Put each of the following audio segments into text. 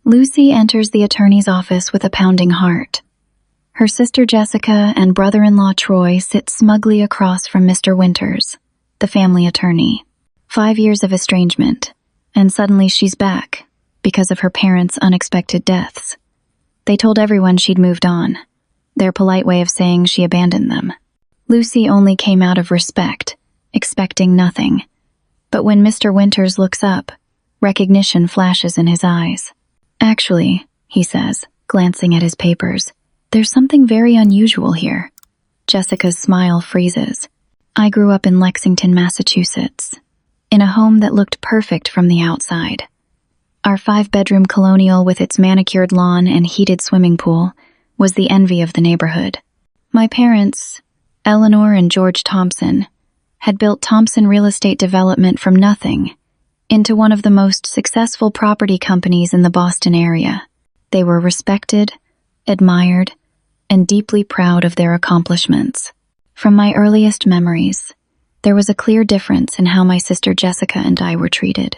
Lucy enters the attorney's office with a pounding heart. Her sister Jessica and brother-in-law Troy sit smugly across from Mr. Winters, the family attorney. 5 years of estrangement, and suddenly she's back because of her parents' unexpected deaths. They told everyone she'd moved on, their polite way of saying she abandoned them. Lucy only came out of respect, expecting nothing. But when Mr. Winters looks up, recognition flashes in his eyes. "Actually," he says, glancing at his papers, "there's something very unusual here." Jessica's smile freezes. "I grew up in Lexington, Massachusetts, in a home that looked perfect from the outside. Our 5-bedroom colonial with its manicured lawn and heated swimming pool was the envy of the neighborhood. My parents, Eleanor and George Thompson, had built Thompson Real Estate Development from nothing into one of the most successful property companies in the Boston area. They were respected, admired, and deeply proud of their accomplishments. From my earliest memories, there was a clear difference in how my sister Jessica and I were treated.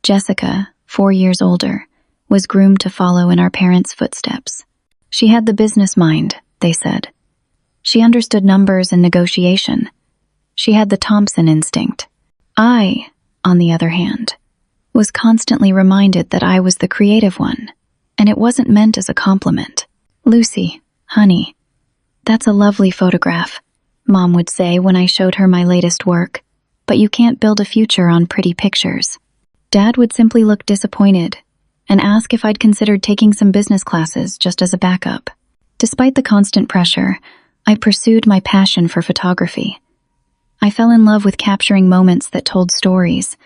Jessica, 4 years older, was groomed to follow in our parents' footsteps. She had the business mind, they said. She understood numbers and negotiation. She had the Thompson instinct. I, on the other hand, was constantly reminded that I was the creative one, and it wasn't meant as a compliment. "Lucy, honey, that's a lovely photograph," Mom would say when I showed her my latest work, "but you can't build a future on pretty pictures." Dad would simply look disappointed and ask if I'd considered taking some business classes just as a backup. Despite the constant pressure, I pursued my passion for photography. I fell in love with capturing moments that told stories,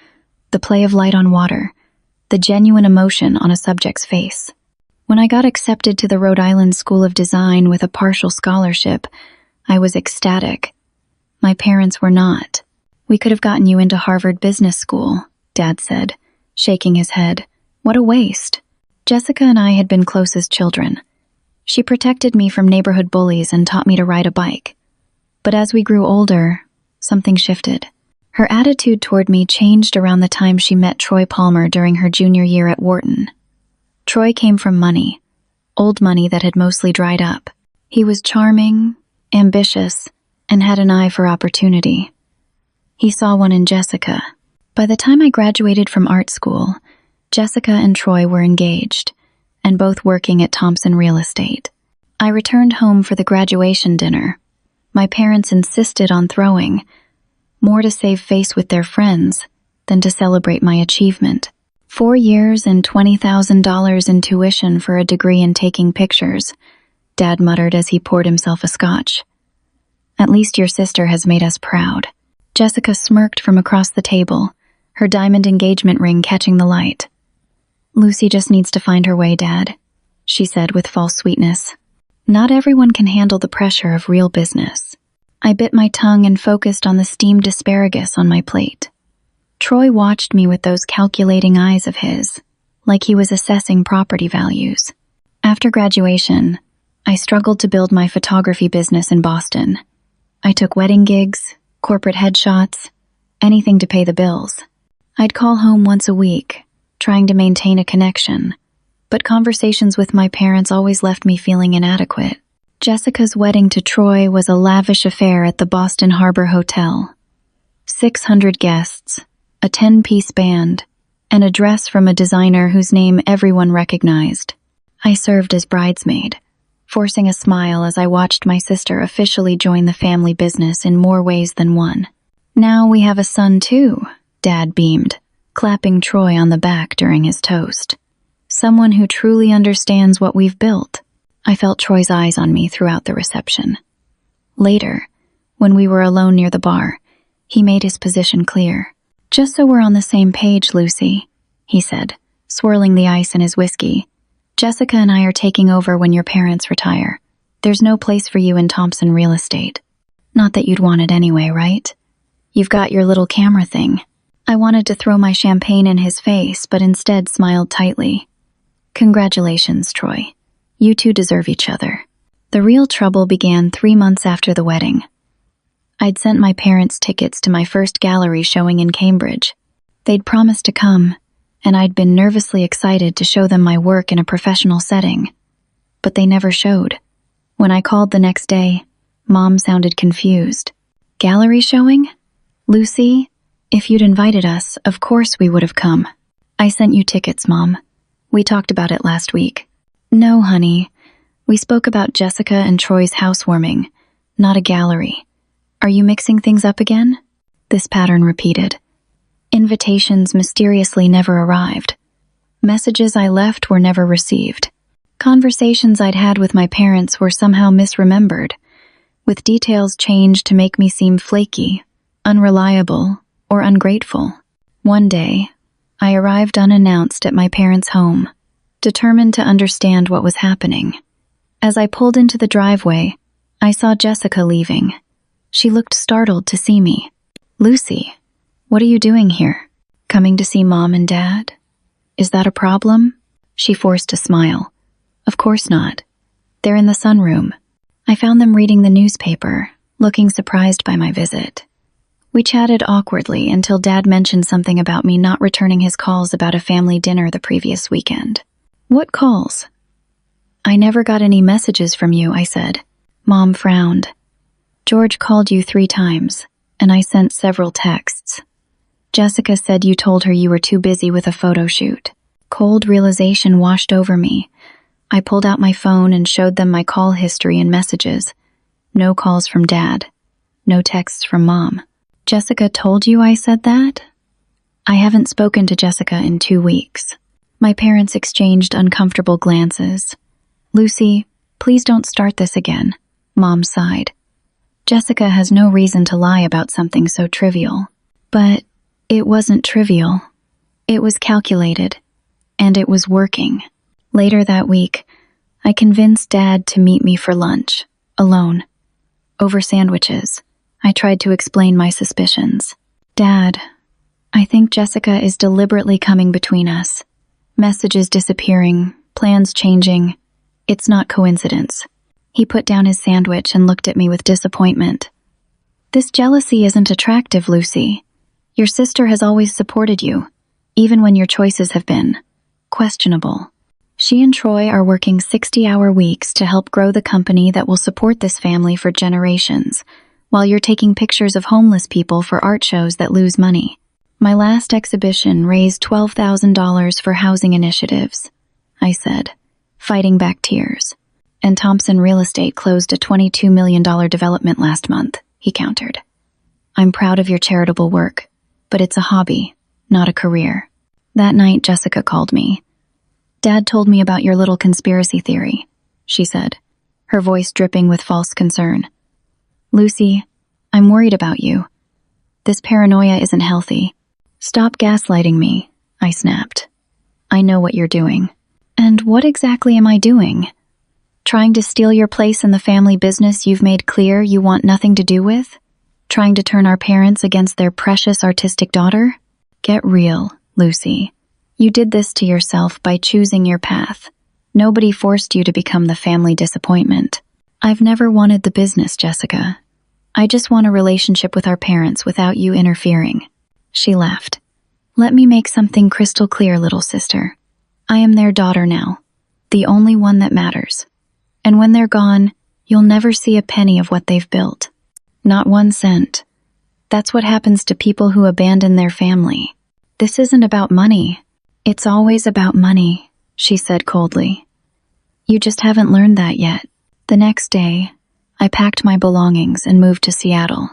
the play of light on water, the genuine emotion on a subject's face. When I got accepted to the Rhode Island School of Design with a partial scholarship, I was ecstatic. My parents were not. "We could have gotten you into Harvard Business School," Dad said, shaking his head. "What a waste." Jessica and I had been close as children. She protected me from neighborhood bullies and taught me to ride a bike. But as we grew older, something shifted. Her attitude toward me changed around the time she met Troy Palmer during her junior year at Wharton. Troy came from money, old money that had mostly dried up. He was charming, ambitious, and had an eye for opportunity. He saw one in Jessica. By the time I graduated from art school, Jessica and Troy were engaged, and both working at Thompson Real Estate. I returned home for the graduation dinner. My parents insisted on throwing, more to save face with their friends than to celebrate my achievement. 4 years and $20,000 in tuition for a degree in taking pictures, Dad muttered as he poured himself a scotch. "At least your sister has made us proud." Jessica smirked from across the table, her diamond engagement ring catching the light. "Lucy just needs to find her way, Dad," she said with false sweetness. "Not everyone can handle the pressure of real business." I bit my tongue and focused on the steamed asparagus on my plate. Troy watched me with those calculating eyes of his, like he was assessing property values. After graduation, I struggled to build my photography business in Boston. I took wedding gigs, corporate headshots, anything to pay the bills. I'd call home once a week, trying to maintain a connection, but conversations with my parents always left me feeling inadequate. Jessica's wedding to Troy was a lavish affair at the Boston Harbor Hotel. 600 guests, a 10-piece band, and a dress from a designer whose name everyone recognized. I served as bridesmaid, forcing a smile as I watched my sister officially join the family business in more ways than one. "Now we have a son too," Dad beamed, clapping Troy on the back during his toast. "Someone who truly understands what we've built." I felt Troy's eyes on me throughout the reception. Later, when we were alone near the bar, he made his position clear. "Just so we're on the same page, Lucy," he said, swirling the ice in his whiskey. "Jessica and I are taking over when your parents retire. There's no place for you in Thompson Real Estate. Not that you'd want it anyway, right? You've got your little camera thing." I wanted to throw my champagne in his face, but instead smiled tightly. "Congratulations, Troy. You two deserve each other." The real trouble began 3 months after the wedding. I'd sent my parents tickets to my first gallery showing in Cambridge. They'd promised to come, and I'd been nervously excited to show them my work in a professional setting. But they never showed. When I called the next day, Mom sounded confused. "Gallery showing? Lucy, if you'd invited us, of course we would have come. I sent you tickets, Mom. We talked about it last week." "No, honey. We spoke about Jessica and Troy's housewarming, not a gallery. Are you mixing things up again?" This pattern repeated. Invitations mysteriously never arrived. Messages I left were never received. Conversations I'd had with my parents were somehow misremembered, with details changed to make me seem flaky, unreliable, or ungrateful. One day, I arrived unannounced at my parents' home, determined to understand what was happening. As I pulled into the driveway, I saw Jessica leaving. She looked startled to see me. "Lucy, what are you doing here? Coming to see Mom and Dad? Is that a problem?" She forced a smile. "Of course not. They're in the sunroom. I found them reading the newspaper, looking surprised by my visit. We chatted awkwardly until Dad mentioned something about me not returning his calls about a family dinner the previous weekend." "What calls?" "I never got any messages from you," I said. Mom frowned. "George called you 3 times, and I sent several texts. Jessica said you told her you were too busy with a photo shoot." Cold realization washed over me. I pulled out my phone and showed them my call history and messages. No calls from Dad. No texts from Mom. "Jessica told you I said that?" "I haven't spoken to Jessica in 2 weeks. My parents exchanged uncomfortable glances. "Lucy, please don't start this again," Mom sighed. "Jessica has no reason to lie about something so trivial." But it wasn't trivial. It was calculated, and it was working. Later that week, I convinced Dad to meet me for lunch, alone. Over sandwiches, I tried to explain my suspicions. "Dad, I think Jessica is deliberately coming between us. Messages disappearing, plans changing. It's not coincidence." He put down his sandwich and looked at me with disappointment. "This jealousy isn't attractive, Lucy. Your sister has always supported you, even when your choices have been questionable. She and Troy are working 60-hour weeks to help grow the company that will support this family for generations, while you're taking pictures of homeless people for art shows that lose money. My last exhibition raised $12,000 for housing initiatives," I said, fighting back tears. "And Thompson Real Estate closed a $22 million development last month," he countered. "I'm proud of your charitable work, but it's a hobby, not a career." That night, Jessica called me. "Dad told me about your little conspiracy theory," she said, her voice dripping with false concern. "Lucy, I'm worried about you. This paranoia isn't healthy." "Stop gaslighting me," I snapped. "I know what you're doing." "And what exactly am I doing? Trying to steal your place in the family business you've made clear you want nothing to do with? Trying to turn our parents against their precious artistic daughter? Get real, Lucy. You did this to yourself by choosing your path. Nobody forced you to become the family disappointment." "I've never wanted the business, Jessica. I just want a relationship with our parents without you interfering." She laughed. "Let me make something crystal clear, little sister. I am their daughter now, the only one that matters. And when they're gone, you'll never see a penny of what they've built. Not 1 cent. That's what happens to people who abandon their family. This isn't about money. It's always about money," she said coldly. "You just haven't learned that yet." The next day, I packed my belongings and moved to Seattle.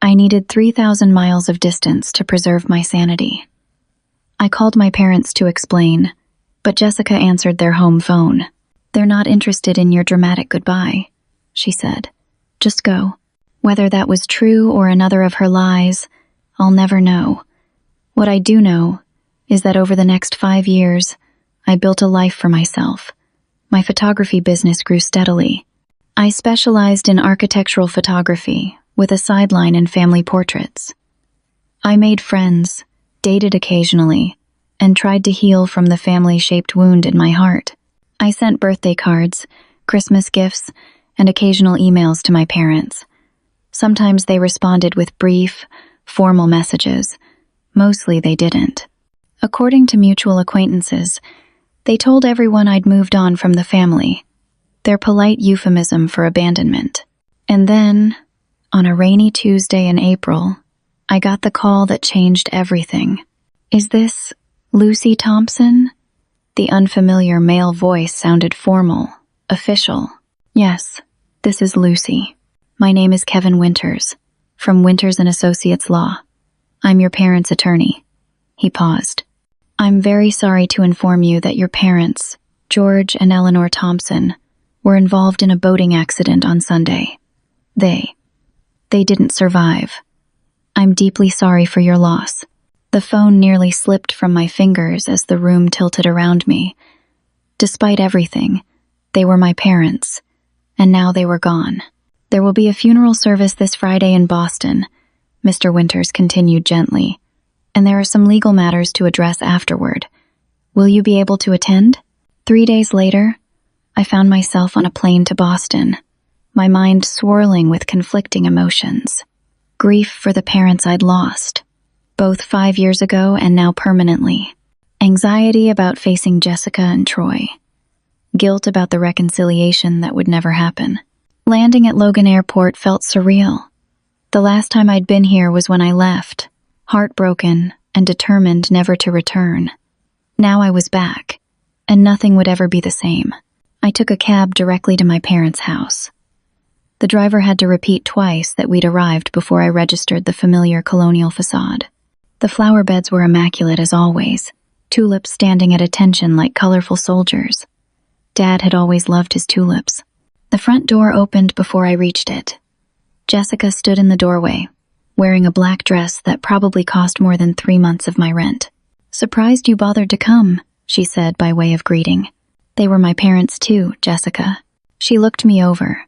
I needed 3,000 miles of distance to preserve my sanity. I called my parents to explain, but Jessica answered their home phone. "They're not interested in your dramatic goodbye," she said. "Just go." Whether that was true or another of her lies, I'll never know. What I do know is that over the next 5 years, I built a life for myself. My photography business grew steadily. I specialized in architectural photography, with a sideline in family portraits. I made friends, dated occasionally, and tried to heal from the family-shaped wound in my heart. I sent birthday cards, Christmas gifts, and occasional emails to my parents. Sometimes they responded with brief, formal messages. Mostly they didn't. According to mutual acquaintances, they told everyone I'd moved on from the family, their polite euphemism for abandonment. And then, on a rainy Tuesday in April, I got the call that changed everything. "Is this Lucy Thompson?" The unfamiliar male voice sounded formal, official. "Yes, this is Lucy. My name is Kevin Winters, from Winters & Associates Law. I'm your parents' attorney." He paused. "I'm very sorry to inform you that your parents, George and Eleanor Thompson, were involved in a boating accident on Sunday. They didn't survive. I'm deeply sorry for your loss." The phone nearly slipped from my fingers as the room tilted around me. Despite everything, they were my parents, and now they were gone. "There will be a funeral service this Friday in Boston," Mr. Winters continued gently, "and there are some legal matters to address afterward. Will you be able to attend?" 3 days later, I found myself on a plane to Boston, my mind swirling with conflicting emotions. Grief for the parents I'd lost, both 5 years ago and now permanently. Anxiety about facing Jessica and Troy. Guilt about the reconciliation that would never happen. Landing at Logan Airport felt surreal. The last time I'd been here was when I left, heartbroken and determined never to return. Now I was back, and nothing would ever be the same. I took a cab directly to my parents' house. The driver had to repeat twice that we'd arrived before I registered the familiar colonial facade. The flower beds were immaculate as always, tulips standing at attention like colorful soldiers. Dad had always loved his tulips. The front door opened before I reached it. Jessica stood in the doorway, wearing a black dress that probably cost more than 3 months of my rent. "Surprised you bothered to come," she said by way of greeting. "They were my parents too, Jessica." She looked me over,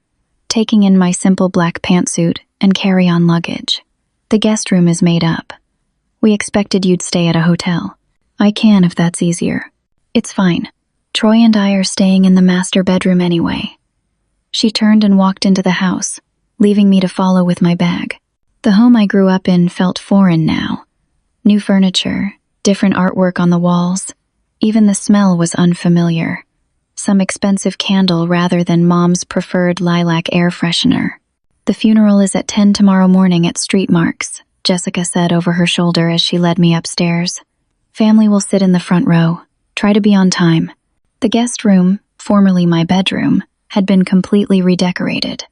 taking in my simple black pantsuit and carry-on luggage. "The guest room is made up. We expected you'd stay at a hotel." "I can if that's easier." "It's fine. Troy and I are staying in the master bedroom anyway." She turned and walked into the house, leaving me to follow with my bag. The home I grew up in felt foreign now. New furniture, different artwork on the walls. Even the smell was unfamiliar. Some expensive candle rather than Mom's preferred lilac air freshener. "The funeral is at 10 tomorrow morning at Street Marks," Jessica said over her shoulder as she led me upstairs. "Family will sit in the front row. Try to be on time." The guest room, formerly my bedroom, had been completely redecorated.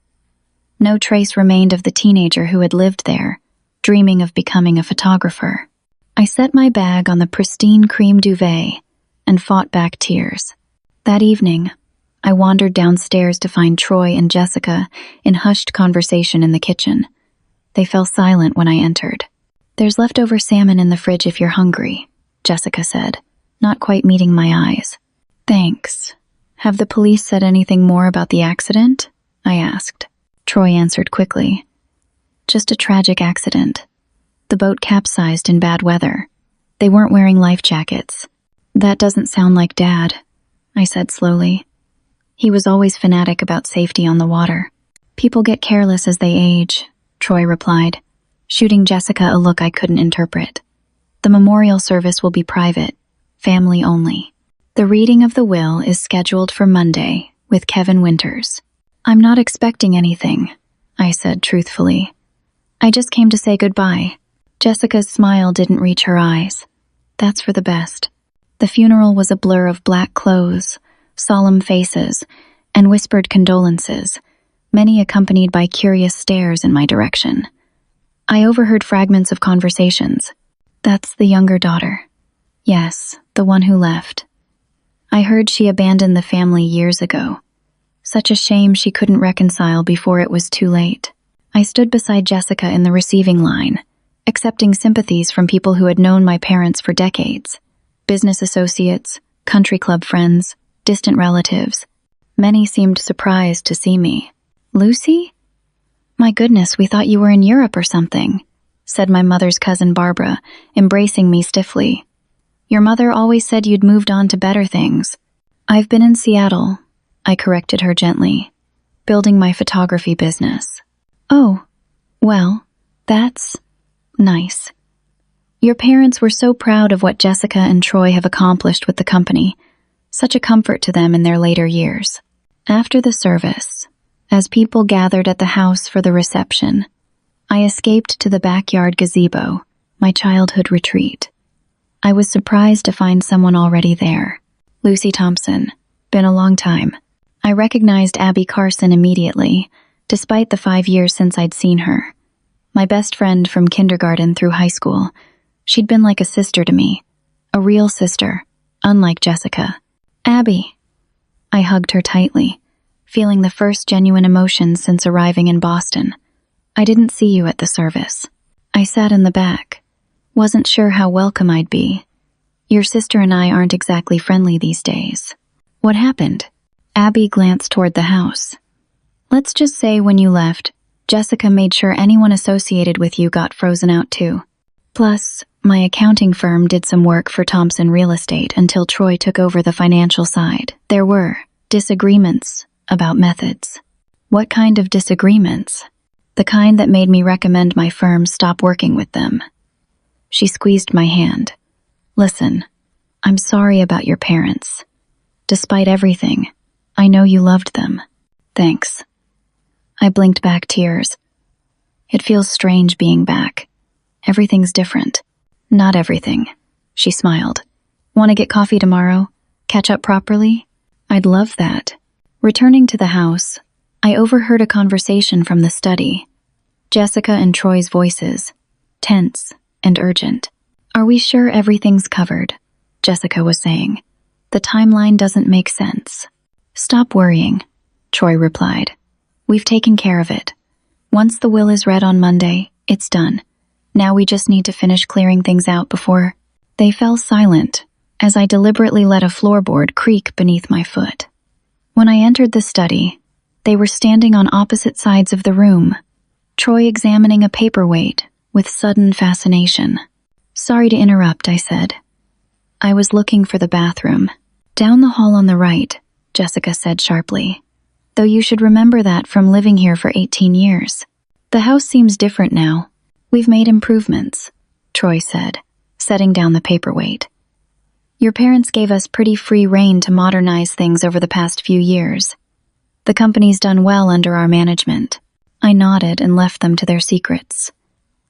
No trace remained of the teenager who had lived there, dreaming of becoming a photographer. I set my bag on the pristine cream duvet and fought back tears. That evening, I wandered downstairs to find Troy and Jessica in hushed conversation in the kitchen. They fell silent when I entered. "There's leftover salmon in the fridge if you're hungry," Jessica said, not quite meeting my eyes. "Thanks. Have the police said anything more about the accident?" I asked. Troy answered quickly. "Just a tragic accident. The boat capsized in bad weather. They weren't wearing life jackets." "That doesn't sound like Dad," I said slowly. "He was always fanatic about safety on the water." "People get careless as they age," Troy replied, shooting Jessica a look I couldn't interpret. "The memorial service will be private, family only. The reading of the will is scheduled for Monday with Kevin Winters." "I'm not expecting anything," I said truthfully. "I just came to say goodbye." Jessica's smile didn't reach her eyes. "That's for the best." The funeral was a blur of black clothes, solemn faces, and whispered condolences, many accompanied by curious stares in my direction. I overheard fragments of conversations. "That's the younger daughter." "Yes, the one who left. I heard she abandoned the family years ago. Such a shame she couldn't reconcile before it was too late." I stood beside Jessica in the receiving line, accepting sympathies from people who had known my parents for decades. Business associates, country club friends, distant relatives. Many seemed surprised to see me. "Lucy? My goodness, we thought you were in Europe or something," said my mother's cousin Barbara, embracing me stiffly. "Your mother always said you'd moved on to better things." "I've been in Seattle," I corrected her gently, "building my photography business." "Oh, well, that's nice. Your parents were so proud of what Jessica and Troy have accomplished with the company, such a comfort to them in their later years. After the service, as people gathered at the house for the reception, I escaped to the backyard gazebo, my childhood retreat. I was surprised to find someone already there. Lucy Thompson. Been a long time. I recognized Abby Carson immediately, despite the 5 years since I'd seen her. My best friend from kindergarten through high school. She'd been like a sister to me. A real sister, unlike Jessica. Abby. I hugged her tightly, feeling the first genuine emotion since arriving in Boston. I didn't see you at the service. I sat in the back. Wasn't sure how welcome I'd be. Your sister and I aren't exactly friendly these days. What happened? Abby glanced toward the house. Let's just say when you left, Jessica made sure anyone associated with you got frozen out too. Plus, my accounting firm did some work for Thompson Real Estate until Troy took over the financial side. There were disagreements about methods. What kind of disagreements? The kind that made me recommend my firm stop working with them. She squeezed my hand. Listen, I'm sorry about your parents. Despite everything, I know you loved them. Thanks. I blinked back tears. It feels strange being back. Everything's different. Not everything. She smiled. Want to get coffee tomorrow? Catch up properly? I'd love that. Returning to the house, I overheard a conversation from the study. Jessica and Troy's voices, tense and urgent. Are we sure everything's covered? Jessica was saying. The timeline doesn't make sense. Stop worrying, Troy replied. We've taken care of it. Once the will is read on Monday, it's done. Now we just need to finish clearing things out before... They fell silent as I deliberately let a floorboard creak beneath my foot. When I entered the study, they were standing on opposite sides of the room, Troy examining a paperweight with sudden fascination. Sorry to interrupt, I said. I was looking for the bathroom. Down the hall on the right, Jessica said sharply. Though you should remember that from living here for 18 years. The house seems different now. We've made improvements, Troy said, setting down the paperweight. Your parents gave us pretty free rein to modernize things over the past few years. The company's done well under our management. I nodded and left them to their secrets.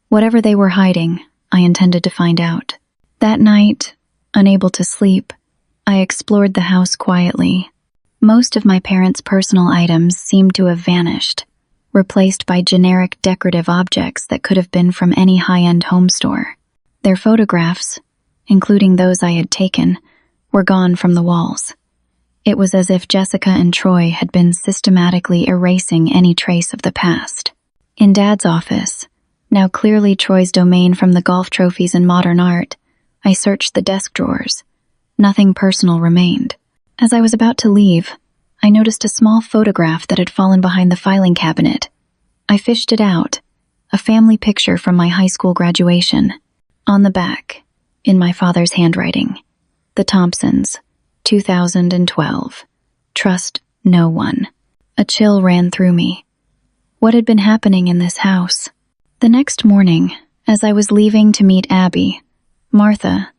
Whatever they were hiding, I intended to find out. That night, unable to sleep, I explored the house quietly. Most of my parents' personal items seemed to have vanished, replaced by generic decorative objects that could have been from any high-end home store. Their photographs, including those I had taken, were gone from the walls. It was as if Jessica and Troy had been systematically erasing any trace of the past. In Dad's office, now clearly Troy's domain from the golf trophies and modern art, I searched the desk drawers. Nothing personal remained. As I was about to leave, I noticed a small photograph that had fallen behind the filing cabinet. I fished it out, a family picture from my high school graduation. On the back, in my father's handwriting, the Thompsons, 2012. Trust no one. A chill ran through me. What had been happening in this house? The next morning, as I was leaving to meet Abby, Martha,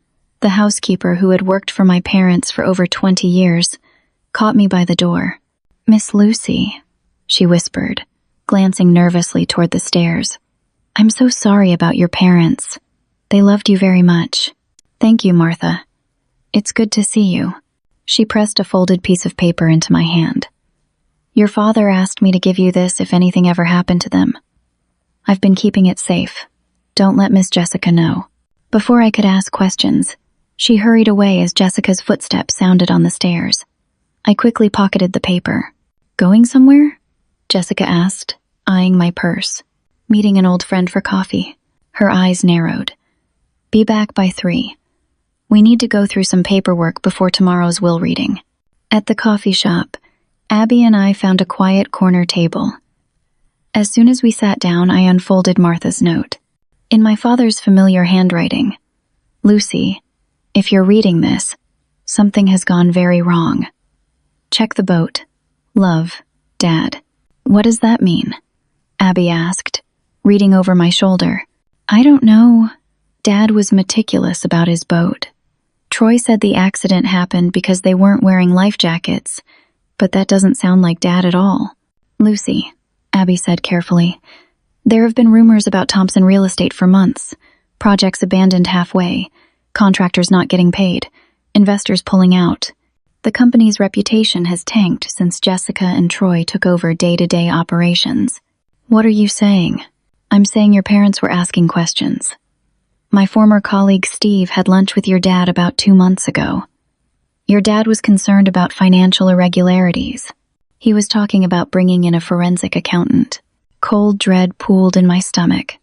the housekeeper who had worked for my parents for over 20 years, caught me by the door. Miss Lucy, she whispered, glancing nervously toward the stairs. I'm so sorry about your parents. They loved you very much. Thank you, Martha. It's good to see you. She pressed a folded piece of paper into my hand. Your father asked me to give you this if anything ever happened to them. I've been keeping it safe. Don't let Miss Jessica know. Before I could ask questions, she hurried away as Jessica's footsteps sounded on the stairs. I quickly pocketed the paper. Going somewhere? Jessica asked, eyeing my purse. Meeting an old friend for coffee. Her eyes narrowed. Be back by 3. We need to go through some paperwork before tomorrow's will reading. At the coffee shop, Abby and I found a quiet corner table. As soon as we sat down, I unfolded Martha's note. In my father's familiar handwriting, Lucy, if you're reading this, something has gone very wrong. Check the boat. Love, Dad. What does that mean? Abby asked, reading over my shoulder. I don't know. Dad was meticulous about his boat. Troy said the accident happened because they weren't wearing life jackets, but that doesn't sound like Dad at all. Lucy, Abby said carefully, there have been rumors about Thompson Real Estate for months. Projects abandoned halfway, contractors not getting paid, investors pulling out. The company's reputation has tanked since Jessica and Troy took over day-to-day operations. What are you saying? I'm saying your parents were asking questions. My former colleague Steve had lunch with your dad about 2 months ago. Your dad was concerned about financial irregularities. He was talking about bringing in a forensic accountant. Cold dread pooled in my stomach,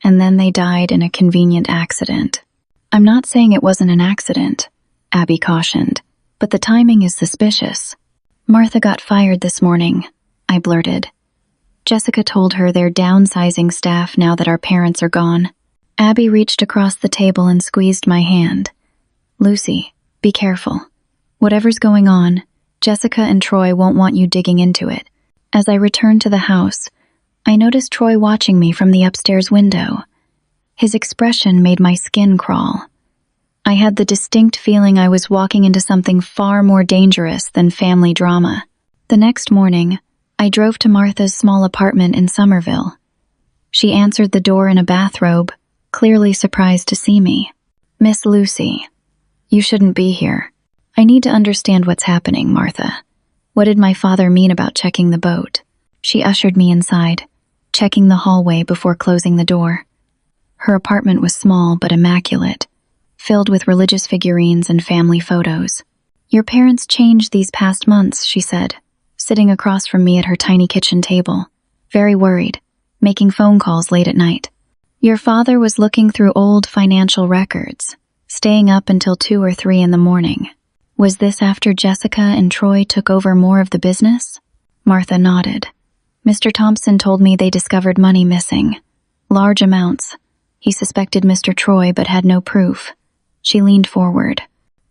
and then they died in a convenient accident. I'm not saying it wasn't an accident, Abby cautioned, but the timing is suspicious. Martha got fired this morning, I blurted. Jessica told her they're downsizing staff now that our parents are gone. Abby reached across the table and squeezed my hand. Lucy, be careful. Whatever's going on, Jessica and Troy won't want you digging into it. As I returned to the house, I noticed Troy watching me from the upstairs window. His expression made my skin crawl. I had the distinct feeling I was walking into something far more dangerous than family drama. The next morning, I drove to Martha's small apartment in Somerville. She answered the door in a bathrobe, clearly surprised to see me. Miss Lucy, you shouldn't be here. I need to understand what's happening, Martha. What did my father mean about checking the boat? She ushered me inside, checking the hallway before closing the door. Her apartment was small but immaculate, filled with religious figurines and family photos. Your parents changed these past months, she said, sitting across from me at her tiny kitchen table, very worried, making phone calls late at night. Your father was looking through old financial records, staying up until 2 or 3 in the morning. Was this after Jessica and Troy took over more of the business? Martha nodded. Mr. Thompson told me they discovered money missing. Large amounts. He suspected Mr. Troy but had no proof. She leaned forward.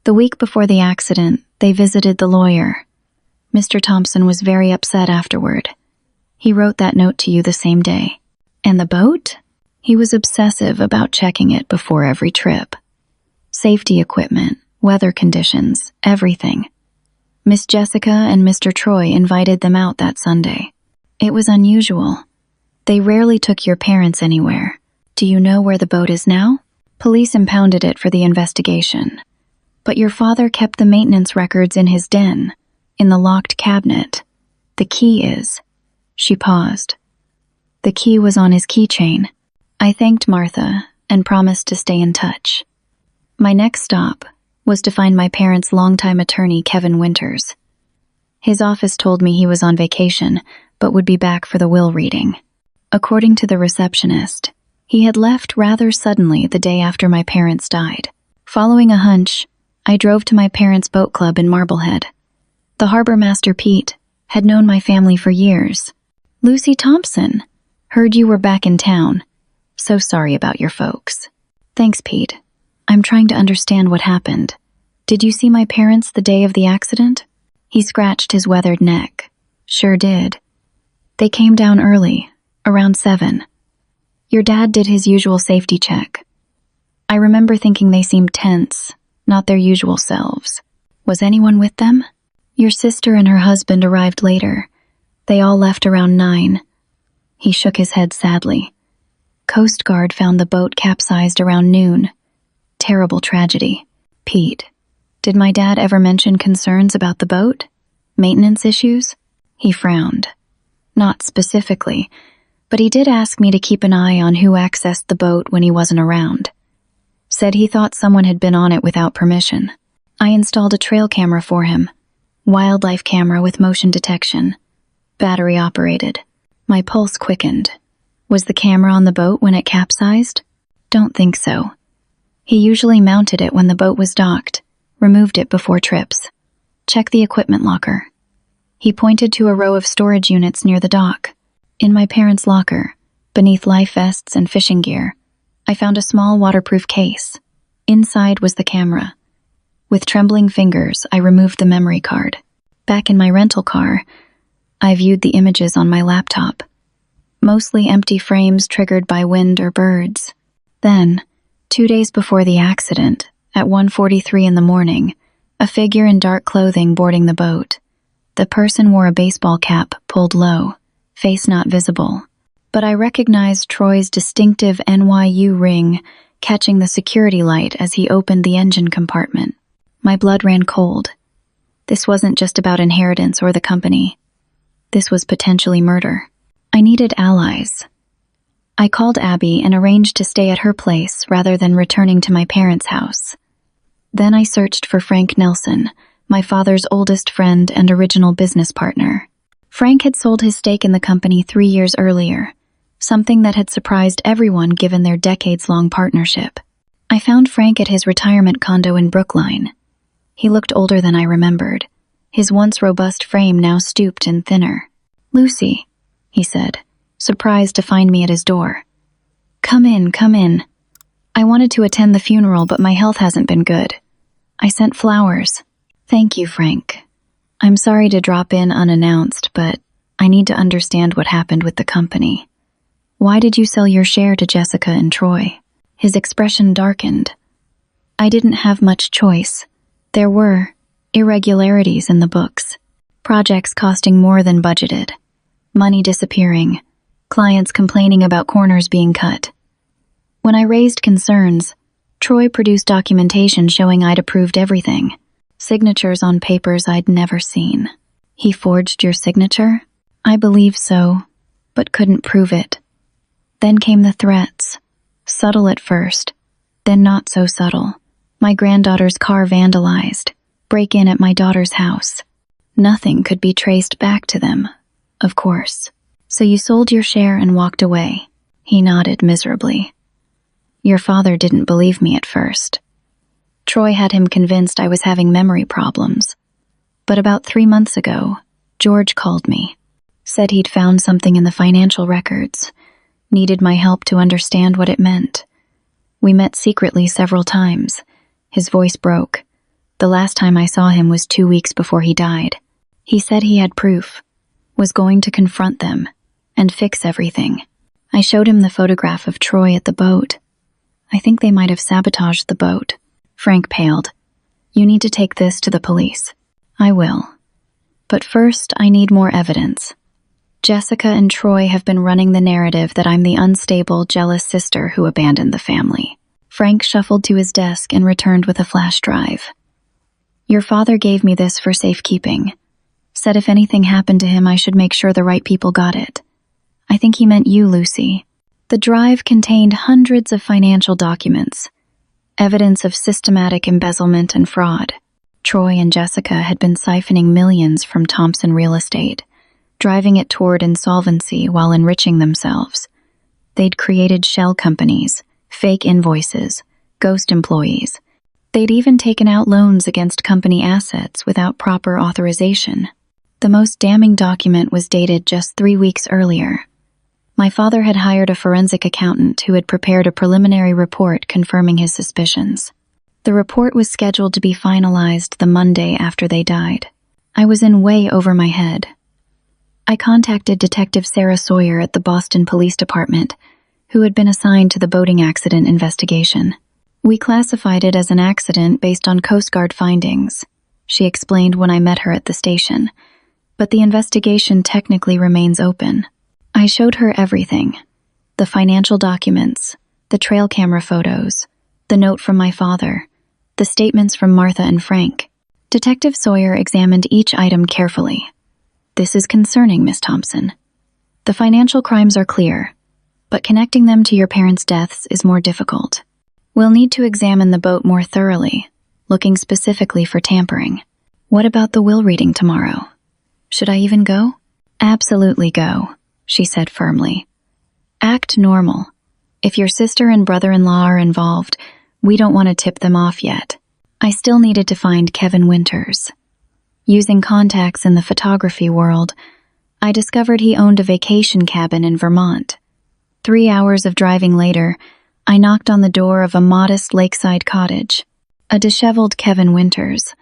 The week before the accident, they visited the lawyer. Mr. Thompson was very upset afterward. He wrote that note to you the same day. And the boat? He was obsessive about checking it before every trip. Safety equipment, weather conditions, everything. Miss Jessica and Mr. Troy invited them out that Sunday. It was unusual. They rarely took your parents anywhere. Do you know where the boat is now? Police impounded it for the investigation. But your father kept the maintenance records in his den, in the locked cabinet. The key is. She paused. The key was on his keychain. I thanked Martha and promised to stay in touch. My next stop was to find my parents' longtime attorney, Kevin Winters. His office told me he was on vacation, but would be back for the will reading. According to the receptionist, he had left rather suddenly the day after my parents died. Following a hunch, I drove to my parents' boat club in Marblehead. The harbor master, Pete, had known my family for years. Lucy Thompson, heard you were back in town. So sorry about your folks. Thanks, Pete. I'm trying to understand what happened. Did you see my parents the day of the accident? He scratched his weathered neck. Sure did. They came down early, around 7. Your dad did his usual safety check. I remember thinking they seemed tense, not their usual selves. Was anyone with them? Your sister and her husband arrived later. They all left around 9. He shook his head sadly. Coast Guard found the boat capsized around noon. Terrible tragedy. Pete, did my dad ever mention concerns about the boat? Maintenance issues? He frowned. Not specifically, but he did ask me to keep an eye on who accessed the boat when he wasn't around. Said he thought someone had been on it without permission. I installed a trail camera for him. Wildlife camera with motion detection. Battery operated. My pulse quickened. Was the camera on the boat when it capsized? Don't think so. He usually mounted it when the boat was docked, removed it before trips. Check the equipment locker. He pointed to a row of storage units near the dock. In my parents' locker, beneath life vests and fishing gear, I found a small waterproof case. Inside was the camera. With trembling fingers, I removed the memory card. Back in my rental car, I viewed the images on my laptop. Mostly empty frames triggered by wind or birds. Then, 2 days before the accident, at 1:43 in the morning, a figure in dark clothing boarding the boat. The person wore a baseball cap pulled low, face not visible. But I recognized Troy's distinctive NYU ring catching the security light as he opened the engine compartment. My blood ran cold. This wasn't just about inheritance or the company. This was potentially murder. I needed allies. I called Abby and arranged to stay at her place rather than returning to my parents' house. Then I searched for Frank Nelson, my father's oldest friend and original business partner. Frank had sold his stake in the company 3 years earlier, something that had surprised everyone given their decades-long partnership. I found Frank at his retirement condo in Brookline. He looked older than I remembered, his once robust frame now stooped and thinner. "Lucy," he said, surprised to find me at his door. Come in, come in. I wanted to attend the funeral, but my health hasn't been good. I sent flowers." "Thank you, Frank. I'm sorry to drop in unannounced, but I need to understand what happened with the company. Why did you sell your share to Jessica and Troy?" His expression darkened. "I didn't have much choice. There were irregularities in the books, projects costing more than budgeted, money disappearing, clients complaining about corners being cut. When I raised concerns, Troy produced documentation showing I'd approved everything, signatures on papers I'd never seen." "He forged your signature?" "I believe so, but couldn't prove it. Then came the threats, subtle at first, then not so subtle. My granddaughter's car vandalized, break-in at my daughter's house. Nothing could be traced back to them, of course. So you sold your share and walked away." He nodded miserably. "Your father didn't believe me at first. Troy had him convinced I was having memory problems. But about 3 months ago, George called me, said he'd found something in the financial records, needed my help to understand what it meant. We met secretly several times." His voice broke. "The last time I saw him was 2 weeks before he died. He said he had proof, was going to confront them, and fix everything. I showed him the photograph of Troy at the boat. I think they might have sabotaged the boat." Frank paled. "You need to take this to the police." "I will. But first, I need more evidence. Jessica and Troy have been running the narrative that I'm the unstable, jealous sister who abandoned the family." Frank shuffled to his desk and returned with a flash drive. "Your father gave me this for safekeeping. Said if anything happened to him, I should make sure the right people got it. I think he meant you, Lucy." The drive contained hundreds of financial documents, evidence of systematic embezzlement and fraud. Troy and Jessica had been siphoning millions from Thompson Real Estate, driving it toward insolvency while enriching themselves. They'd created shell companies, fake invoices, ghost employees. They'd even taken out loans against company assets without proper authorization. The most damning document was dated just 3 weeks earlier. My father had hired a forensic accountant who had prepared a preliminary report confirming his suspicions. The report was scheduled to be finalized the Monday after they died. I was in way over my head. I contacted Detective Sarah Sawyer at the Boston Police Department, who had been assigned to the boating accident investigation. "We classified it as an accident based on Coast Guard findings," she explained when I met her at the station. "But the investigation technically remains open." I showed her everything. The financial documents, the trail camera photos, the note from my father, the statements from Martha and Frank. Detective Sawyer examined each item carefully. "This is concerning, Miss Thompson. The financial crimes are clear, but connecting them to your parents' deaths is more difficult. We'll need to examine the boat more thoroughly, looking specifically for tampering. What about the will reading tomorrow? Should I even go?" "Absolutely go," she said firmly. "Act normal. If your sister and brother-in-law are involved, we don't want to tip them off yet." I still needed to find Kevin Winters. Using contacts in the photography world, I discovered he owned a vacation cabin in Vermont. 3 hours of driving later, I knocked on the door of a modest lakeside cottage. A disheveled Kevin Winters,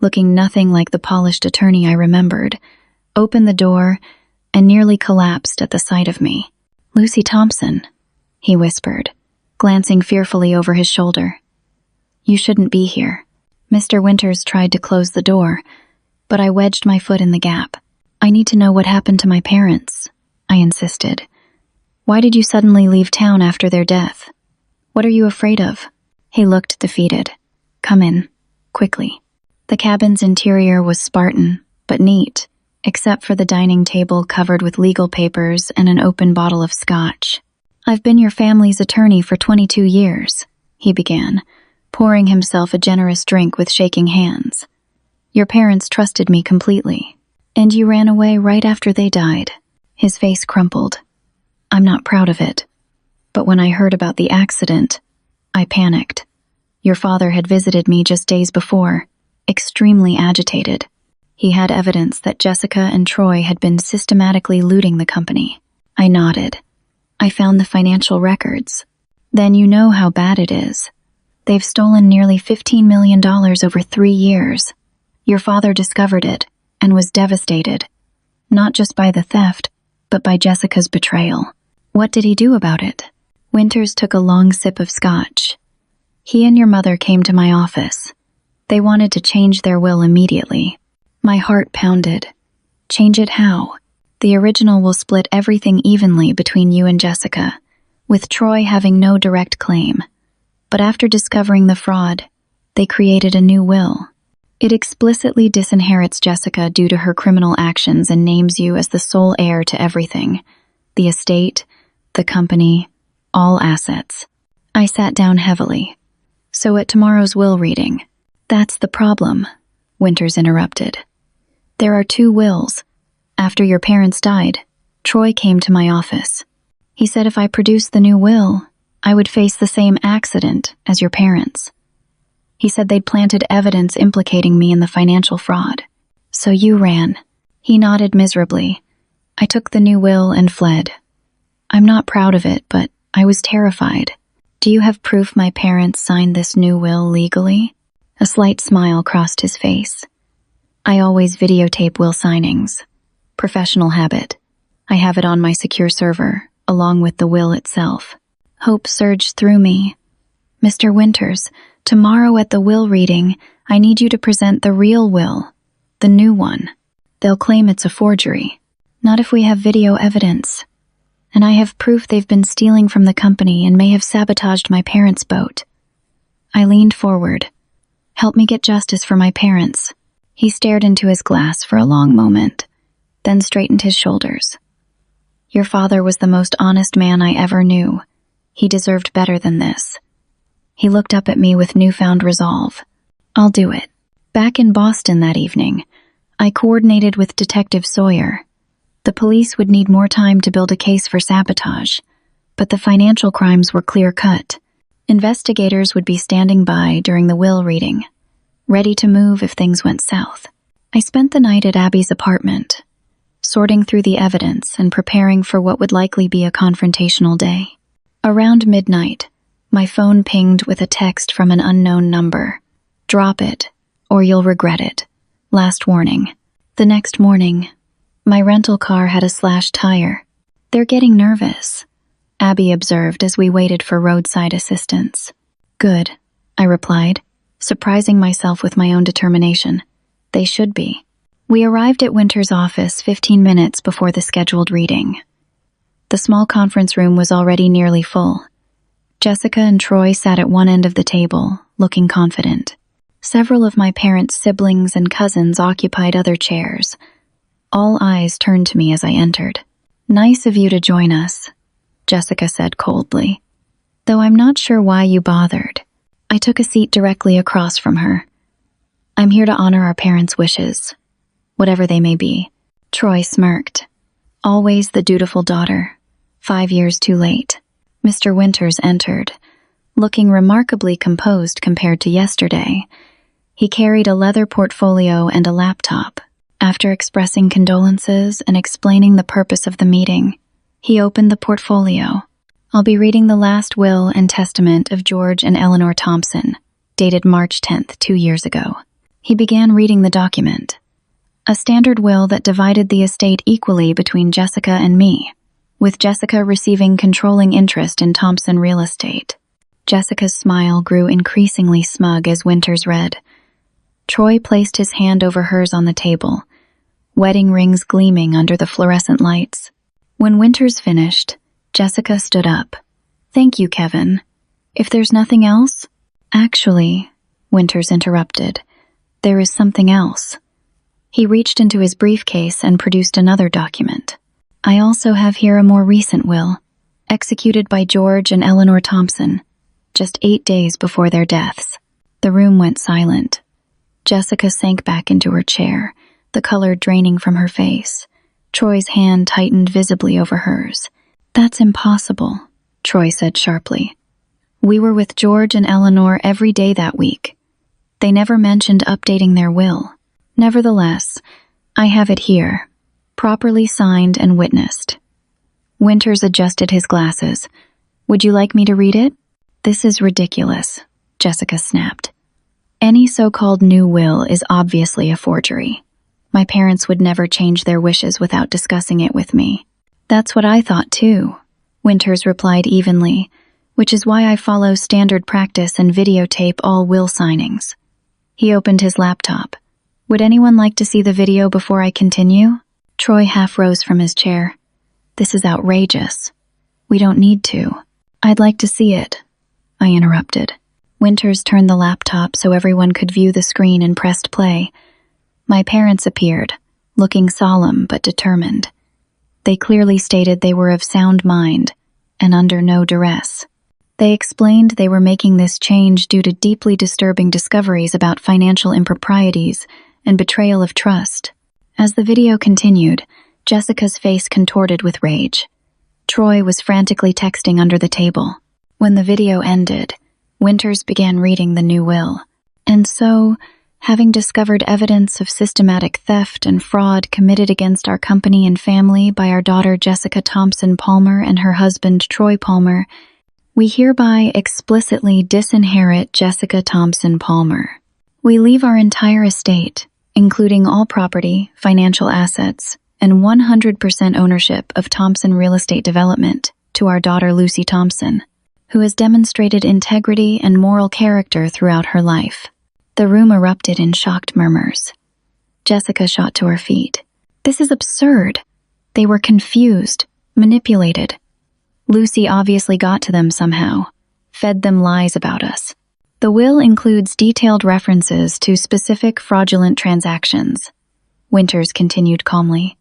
looking nothing like the polished attorney I remembered, opened the door and nearly collapsed at the sight of me. "Lucy Thompson," he whispered. glancing fearfully over his shoulder. "You shouldn't be here." Mr. Winters tried to close the door, but I wedged my foot in the gap. "I need to know what happened to my parents," I insisted. "Why did you suddenly leave town after their death? What are you afraid of?" He looked defeated. "Come in, quickly." The cabin's interior was Spartan, but neat, except for the dining table covered with legal papers and an open bottle of scotch. "I've been your family's attorney for 22 years, he began, pouring himself a generous drink with shaking hands. "Your parents trusted me completely, and you ran away right after they died." His face crumpled. "I'm not proud of it, but when I heard about the accident, I panicked. Your father had visited me just days before, extremely agitated. He had evidence that Jessica and Troy had been systematically looting the company." I nodded. "I found the financial records." "Then you know how bad it is. They've stolen nearly $15 million over 3 years. Your father discovered it and was devastated, not just by the theft, but by Jessica's betrayal." "What did he do about it?" Winters took a long sip of scotch. "He and your mother came to my office. They wanted to change their will immediately." My heart pounded. "Change it how?" "The original will split everything evenly between you and Jessica, with Troy having no direct claim. But after discovering the fraud, they created a new will. It explicitly disinherits Jessica due to her criminal actions and names you as the sole heir to everything: the estate, the company, all assets." I sat down heavily. "So at tomorrow's will reading—" "That's the problem," Winters interrupted. "There are 2 wills. After your parents died, Troy came to my office. He said if I produced the new will, I would face the same accident as your parents. He said they'd planted evidence implicating me in the financial fraud. So you ran." He nodded miserably. "I took the new will and fled. I'm not proud of it, but I was terrified." "Do you have proof my parents signed this new will legally?" A slight smile crossed his face. "I always videotape will signings. Professional habit. I have it on my secure server, along with the will itself." Hope surged through me. "Mr. Winters, tomorrow at the will reading, I need you to present the real will, the new one. They'll claim it's a forgery." "Not if we have video evidence. And I have proof they've been stealing from the company and may have sabotaged my parents' boat." I leaned forward. "Help me get justice for my parents." He stared into his glass for a long moment, then straightened his shoulders. "Your father was the most honest man I ever knew. He deserved better than this." He looked up at me with newfound resolve. "I'll do it." Back in Boston that evening, I coordinated with Detective Sawyer. The police would need more time to build a case for sabotage, but the financial crimes were clear-cut. Investigators would be standing by during the will reading, ready to move if things went south. I spent the night at Abby's apartment, sorting through the evidence and preparing for what would likely be a confrontational day. Around midnight, my phone pinged with a text from an unknown number. "Drop it, or you'll regret it. Last warning." The next morning, my rental car had a slashed tire. "They're getting nervous," Abby observed as we waited for roadside assistance. "Good," I replied, surprising myself with my own determination. "They should be." We arrived at Winter's office 15 minutes before the scheduled reading. The small conference room was already nearly full. Jessica and Troy sat at one end of the table, looking confident. Several of my parents' siblings and cousins occupied other chairs. All eyes turned to me as I entered. "Nice of you to join us," Jessica said coldly, "though I'm not sure why you bothered." I took a seat directly across from her. "I'm here to honor our parents' wishes, whatever they may be." Troy smirked. Always the dutiful daughter, 5 years too late. Mr. Winters entered, looking remarkably composed compared to yesterday. He carried a leather portfolio and a laptop. After expressing condolences and explaining the purpose of the meeting, he opened the portfolio. "I'll be reading the last will and testament of George and Eleanor Thompson, dated March 10th, 2 years ago." He began reading the document. A standard will that divided the estate equally between Jessica and me, with Jessica receiving controlling interest in Thompson real estate. Jessica's smile grew increasingly smug as Winters read. Troy placed his hand over hers on the table, wedding rings gleaming under the fluorescent lights. When Winters finished, Jessica stood up. Thank you, Kevin. If there's nothing else? Actually, Winters interrupted, there is something else. He reached into his briefcase and produced another document. I also have here a more recent will, executed by George and Eleanor Thompson, just 8 days before their deaths. The room went silent. Jessica sank back into her chair, the color draining from her face. Troy's hand tightened visibly over hers. That's impossible, Troy said sharply. We were with George and Eleanor every day that week. They never mentioned updating their will. Nevertheless, I have it here, properly signed and witnessed. Winters adjusted his glasses. Would you like me to read it? This is ridiculous, Jessica snapped. Any so-called new will is obviously a forgery. My parents would never change their wishes without discussing it with me. That's what I thought too, Winters replied evenly, which is why I follow standard practice and videotape all will signings. He opened his laptop. Would anyone like to see the video before I continue? Troy half rose from his chair. This is outrageous. We don't need to. I'd like to see it, I interrupted. Winters turned the laptop so everyone could view the screen and pressed play. My parents appeared, looking solemn but determined. They clearly stated they were of sound mind and under no duress. They explained they were making this change due to deeply disturbing discoveries about financial improprieties and betrayal of trust. As the video continued, Jessica's face contorted with rage. Troy was frantically texting under the table. When the video ended, Winters began reading the new will. And so, having discovered evidence of systematic theft and fraud committed against our company and family by our daughter Jessica Thompson Palmer and her husband Troy Palmer, we hereby explicitly disinherit Jessica Thompson Palmer. We leave our entire estate, including all property, financial assets, and 100% ownership of Thompson Real Estate Development, to our daughter Lucy Thompson, who has demonstrated integrity and moral character throughout her life. The room erupted in shocked murmurs. Jessica shot to her feet. This is absurd. They were confused, manipulated. Lucy obviously got to them somehow, fed them lies about us. The will includes detailed references to specific fraudulent transactions. Winters continued calmly.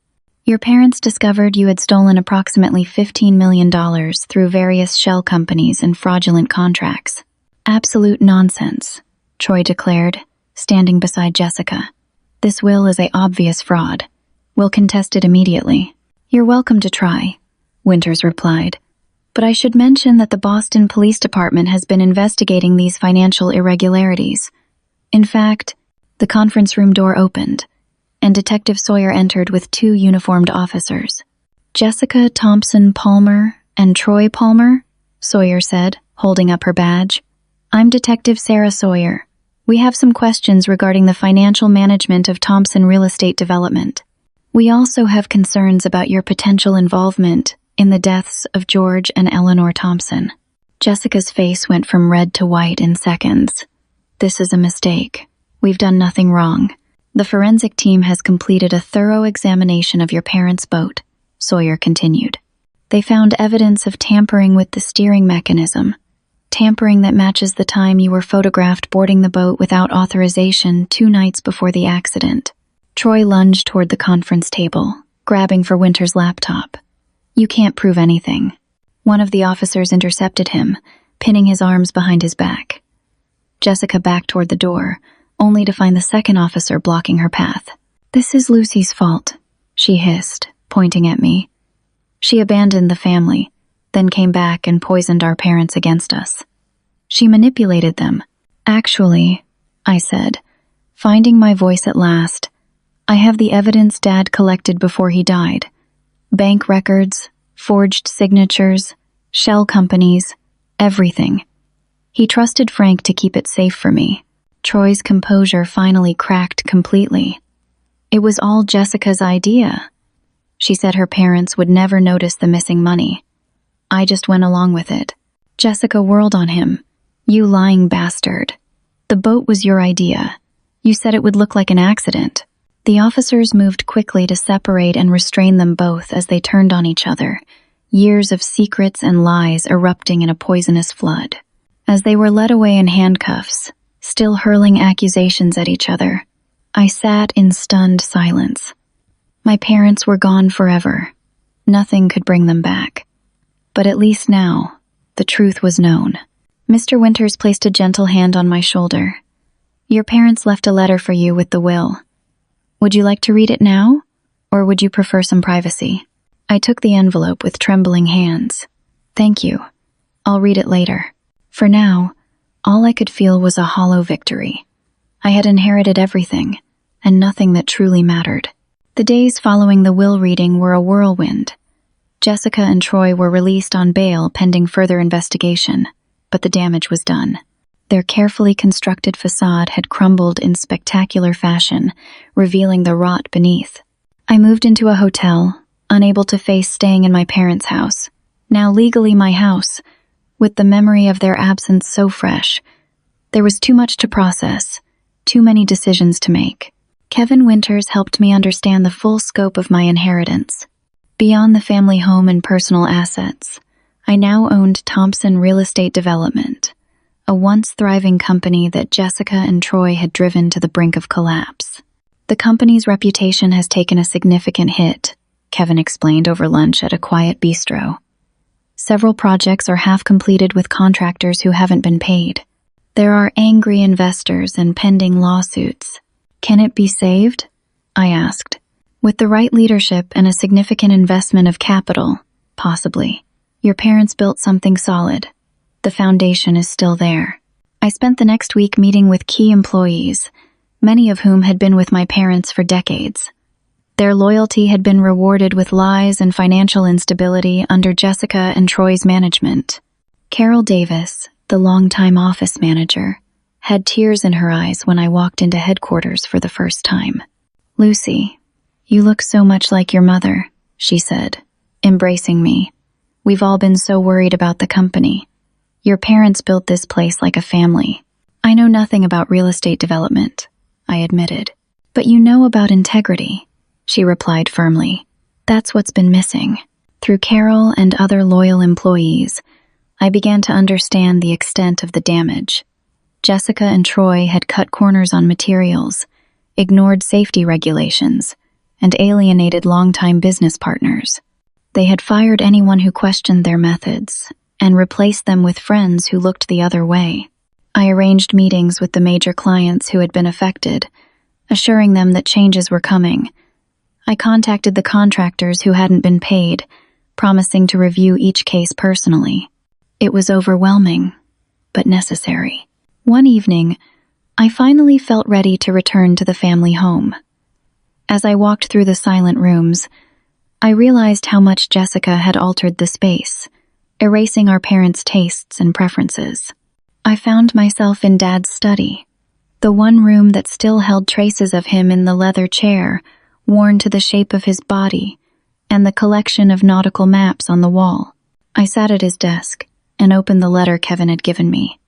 Your parents discovered you had stolen approximately $15 million through various shell companies and fraudulent contracts. Absolute nonsense, Troy declared, standing beside Jessica. This will is an obvious fraud. We'll contest it immediately. You're welcome to try, Winters replied. But I should mention that the Boston Police Department has been investigating these financial irregularities. In fact, the conference room door opened, and Detective Sawyer entered with 2 uniformed officers. Jessica Thompson Palmer and Troy Palmer, Sawyer said, holding up her badge. I'm Detective Sarah Sawyer. We have some questions regarding the financial management of Thompson Real Estate Development. We also have concerns about your potential involvement in the deaths of George and Eleanor Thompson. Jessica's face went from red to white in seconds. This is a mistake. We've done nothing wrong. The forensic team has completed a thorough examination of your parents' boat, Sawyer continued. They found evidence of tampering with the steering mechanism, tampering that matches the time you were photographed boarding the boat without authorization 2 nights before the accident. Troy lunged toward the conference table, grabbing for Winters' laptop. You can't prove anything. One of the officers intercepted him, pinning his arms behind his back. Jessica backed toward the door, only to find the second officer blocking her path. This is Lucy's fault, she hissed, pointing at me. She abandoned the family, then came back and poisoned our parents against us. She manipulated them. Actually, I said, finding my voice at last, I have the evidence Dad collected before he died. Bank records, forged signatures, shell companies, everything. He trusted Frank to keep it safe for me. Troy's composure finally cracked completely. It was all Jessica's idea. She said her parents would never notice the missing money. I just went along with it. Jessica whirled on him, You lying bastard. The boat was your idea. You said it would look like an accident. The officers moved quickly to separate and restrain them both as they turned on each other, years of secrets and lies erupting in a poisonous flood. As they were led away in handcuffs, still hurling accusations at each other, I sat in stunned silence. My parents were gone forever. Nothing could bring them back. But at least now, the truth was known. Mr. Winters placed a gentle hand on my shoulder. Your parents left a letter for you with the will. Would you like to read it now, or would you prefer some privacy? I took the envelope with trembling hands. Thank you. I'll read it later. For now, all I could feel was a hollow victory. I had inherited everything, and nothing that truly mattered. The days following the will reading were a whirlwind. Jessica and Troy were released on bail pending further investigation, but the damage was done. Their carefully constructed facade had crumbled in spectacular fashion, revealing the rot beneath. I moved into a hotel, unable to face staying in my parents' house, now legally my house, with the memory of their absence so fresh. There was too much to process, too many decisions to make. Kevin Winters helped me understand the full scope of my inheritance. Beyond the family home and personal assets, I now owned Thompson Real Estate Development, a once thriving company that Jessica and Troy had driven to the brink of collapse. The company's reputation has taken a significant hit, Kevin explained over lunch at a quiet bistro. Several projects are half completed with contractors who haven't been paid. There are angry investors and pending lawsuits. Can it be saved? I asked. With the right leadership and a significant investment of capital, possibly. Your parents built something solid. The foundation is still there. I spent the next week meeting with key employees, many of whom had been with my parents for decades. Their loyalty had been rewarded with lies and financial instability under Jessica and Troy's management. Carol Davis, the longtime office manager, had tears in her eyes when I walked into headquarters for the first time. Lucy, you look so much like your mother, she said, embracing me. We've all been so worried about the company. Your parents built this place like a family. I know nothing about real estate development, I admitted. But you know about integrity, she replied firmly. That's what's been missing. Through Carol and other loyal employees, I began to understand the extent of the damage. Jessica and Troy had cut corners on materials, ignored safety regulations, and alienated longtime business partners. They had fired anyone who questioned their methods and replaced them with friends who looked the other way. I arranged meetings with the major clients who had been affected, assuring them that changes were coming. I contacted the contractors who hadn't been paid, promising to review each case personally. It was overwhelming, but necessary. One evening, I finally felt ready to return to the family home. As I walked through the silent rooms, I realized how much Jessica had altered the space, erasing our parents' tastes and preferences. I found myself in Dad's study, the one room that still held traces of him in the leather chair, worn to the shape of his body, and the collection of nautical maps on the wall. I sat at his desk and opened the letter Kevin had given me.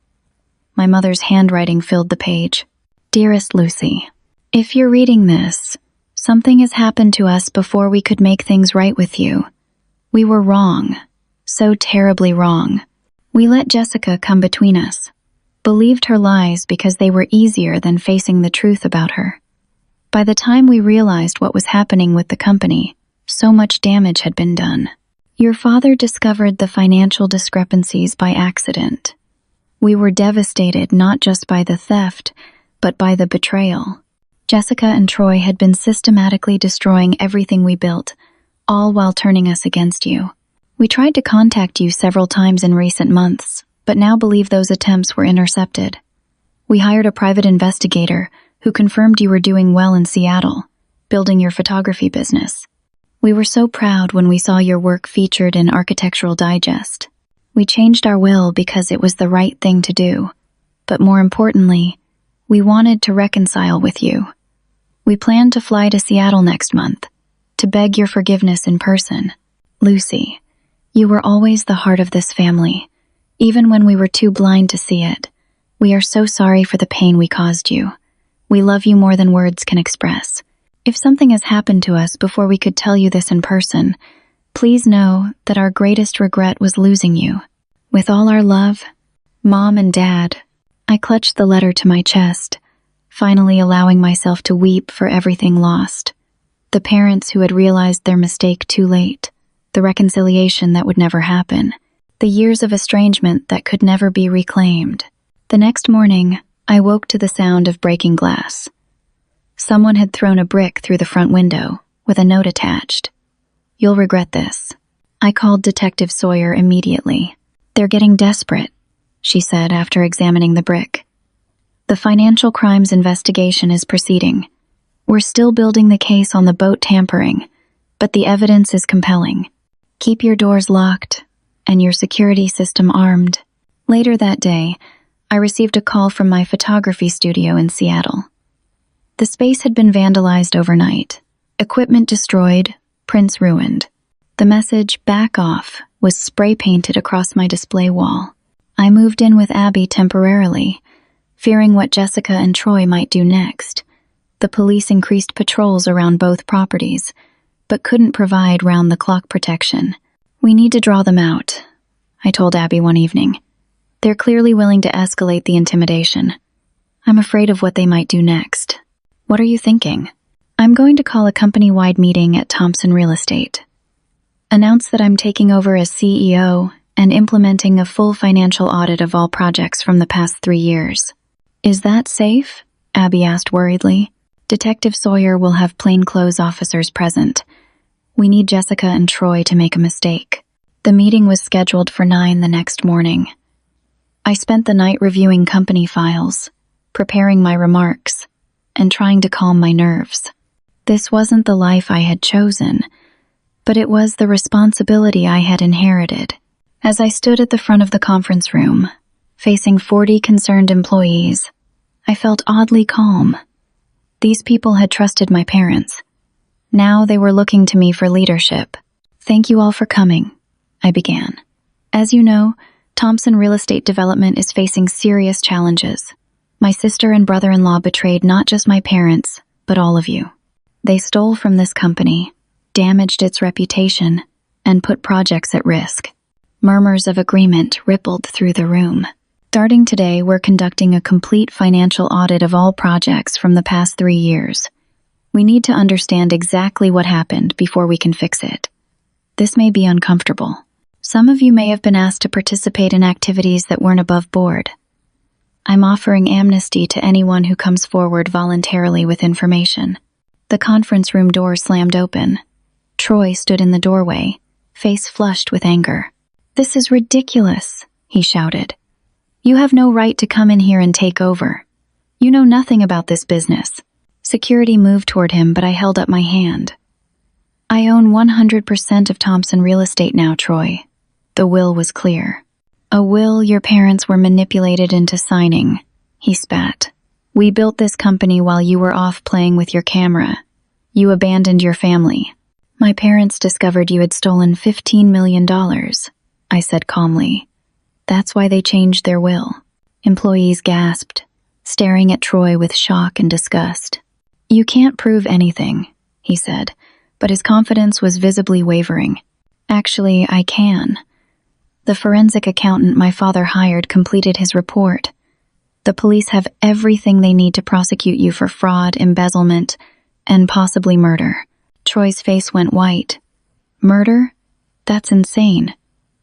My mother's handwriting filled the page. Dearest Lucy, if you're reading this, something has happened to us before we could make things right with you. We were wrong, so terribly wrong. We let Jessica come between us, believed her lies because they were easier than facing the truth about her. By the time we realized what was happening with the company, so much damage had been done. Your father discovered the financial discrepancies by accident. We were devastated not just by the theft, but by the betrayal. Jessica and Troy had been systematically destroying everything we built, all while turning us against you. We tried to contact you several times in recent months, but now believe those attempts were intercepted. We hired a private investigator who confirmed you were doing well in Seattle, building your photography business. We were so proud when we saw your work featured in Architectural Digest. We changed our will because it was the right thing to do, but more importantly, we wanted to reconcile with you. We plan to fly to Seattle next month, to beg your forgiveness in person. Lucy, you were always the heart of this family, even when we were too blind to see it. We are so sorry for the pain we caused you. We love you more than words can express. If something has happened to us before we could tell you this in person, please know that our greatest regret was losing you. With all our love, Mom and Dad. I clutched the letter to my chest, finally allowing myself to weep for everything lost. The parents who had realized their mistake too late, the reconciliation that would never happen, the years of estrangement that could never be reclaimed. The next morning, I woke to the sound of breaking glass. Someone had thrown a brick through the front window, with a note attached. "You'll regret this." I called Detective Sawyer immediately. "They're getting desperate," she said after examining the brick. "The financial crimes investigation is proceeding. We're still building the case on the boat tampering, but the evidence is compelling. Keep your doors locked and your security system armed." Later that day, I received a call from my photography studio in Seattle. The space had been vandalized overnight. Equipment destroyed, prints ruined. The message, "Back off," was spray-painted across my display wall. I moved in with Abby temporarily, fearing what Jessica and Troy might do next. The police increased patrols around both properties, but couldn't provide round-the-clock protection. "We need to draw them out," I told Abby one evening. "They're clearly willing to escalate the intimidation. I'm afraid of what they might do next." "What are you thinking?" "I'm going to call a company-wide meeting at Thompson Real Estate. Announce that I'm taking over as CEO and implementing a full financial audit of all projects from the past 3 years." "Is that safe?" Abby asked worriedly. "Detective Sawyer will have plainclothes officers present. We need Jessica and Troy to make a mistake." The meeting was scheduled for 9 the next morning. I spent the night reviewing company files, preparing my remarks, and trying to calm my nerves. This wasn't the life I had chosen, but it was the responsibility I had inherited. As I stood at the front of the conference room, facing 40 concerned employees, I felt oddly calm. These people had trusted my parents. Now they were looking to me for leadership. "Thank you all for coming," I began. "As you know, Thompson Real Estate Development is facing serious challenges. My sister and brother-in-law betrayed not just my parents, but all of you. They stole from this company, damaged its reputation, and put projects at risk." Murmurs of agreement rippled through the room. "Starting today, we're conducting a complete financial audit of all projects from the past 3 years. We need to understand exactly what happened before we can fix it. This may be uncomfortable. Some of you may have been asked to participate in activities that weren't above board. I'm offering amnesty to anyone who comes forward voluntarily with information." The conference room door slammed open. Troy stood in the doorway, face flushed with anger. "This is ridiculous," he shouted. "You have no right to come in here and take over. You know nothing about this business." Security moved toward him, but I held up my hand. "I own 100% of Thompson Real Estate now, Troy." The will was clear. "A will your parents were manipulated into signing," he spat. "We built this company while you were off playing with your camera. You abandoned your family. My parents discovered you had stolen $15 million, I said calmly. "That's why they changed their will." Employees gasped, staring at Troy with shock and disgust. "You can't prove anything," he said, but his confidence was visibly wavering. "Actually, I can. The forensic accountant my father hired completed his report. The police have everything they need to prosecute you for fraud, embezzlement, and possibly murder." Troy's face went white. "Murder? That's insane.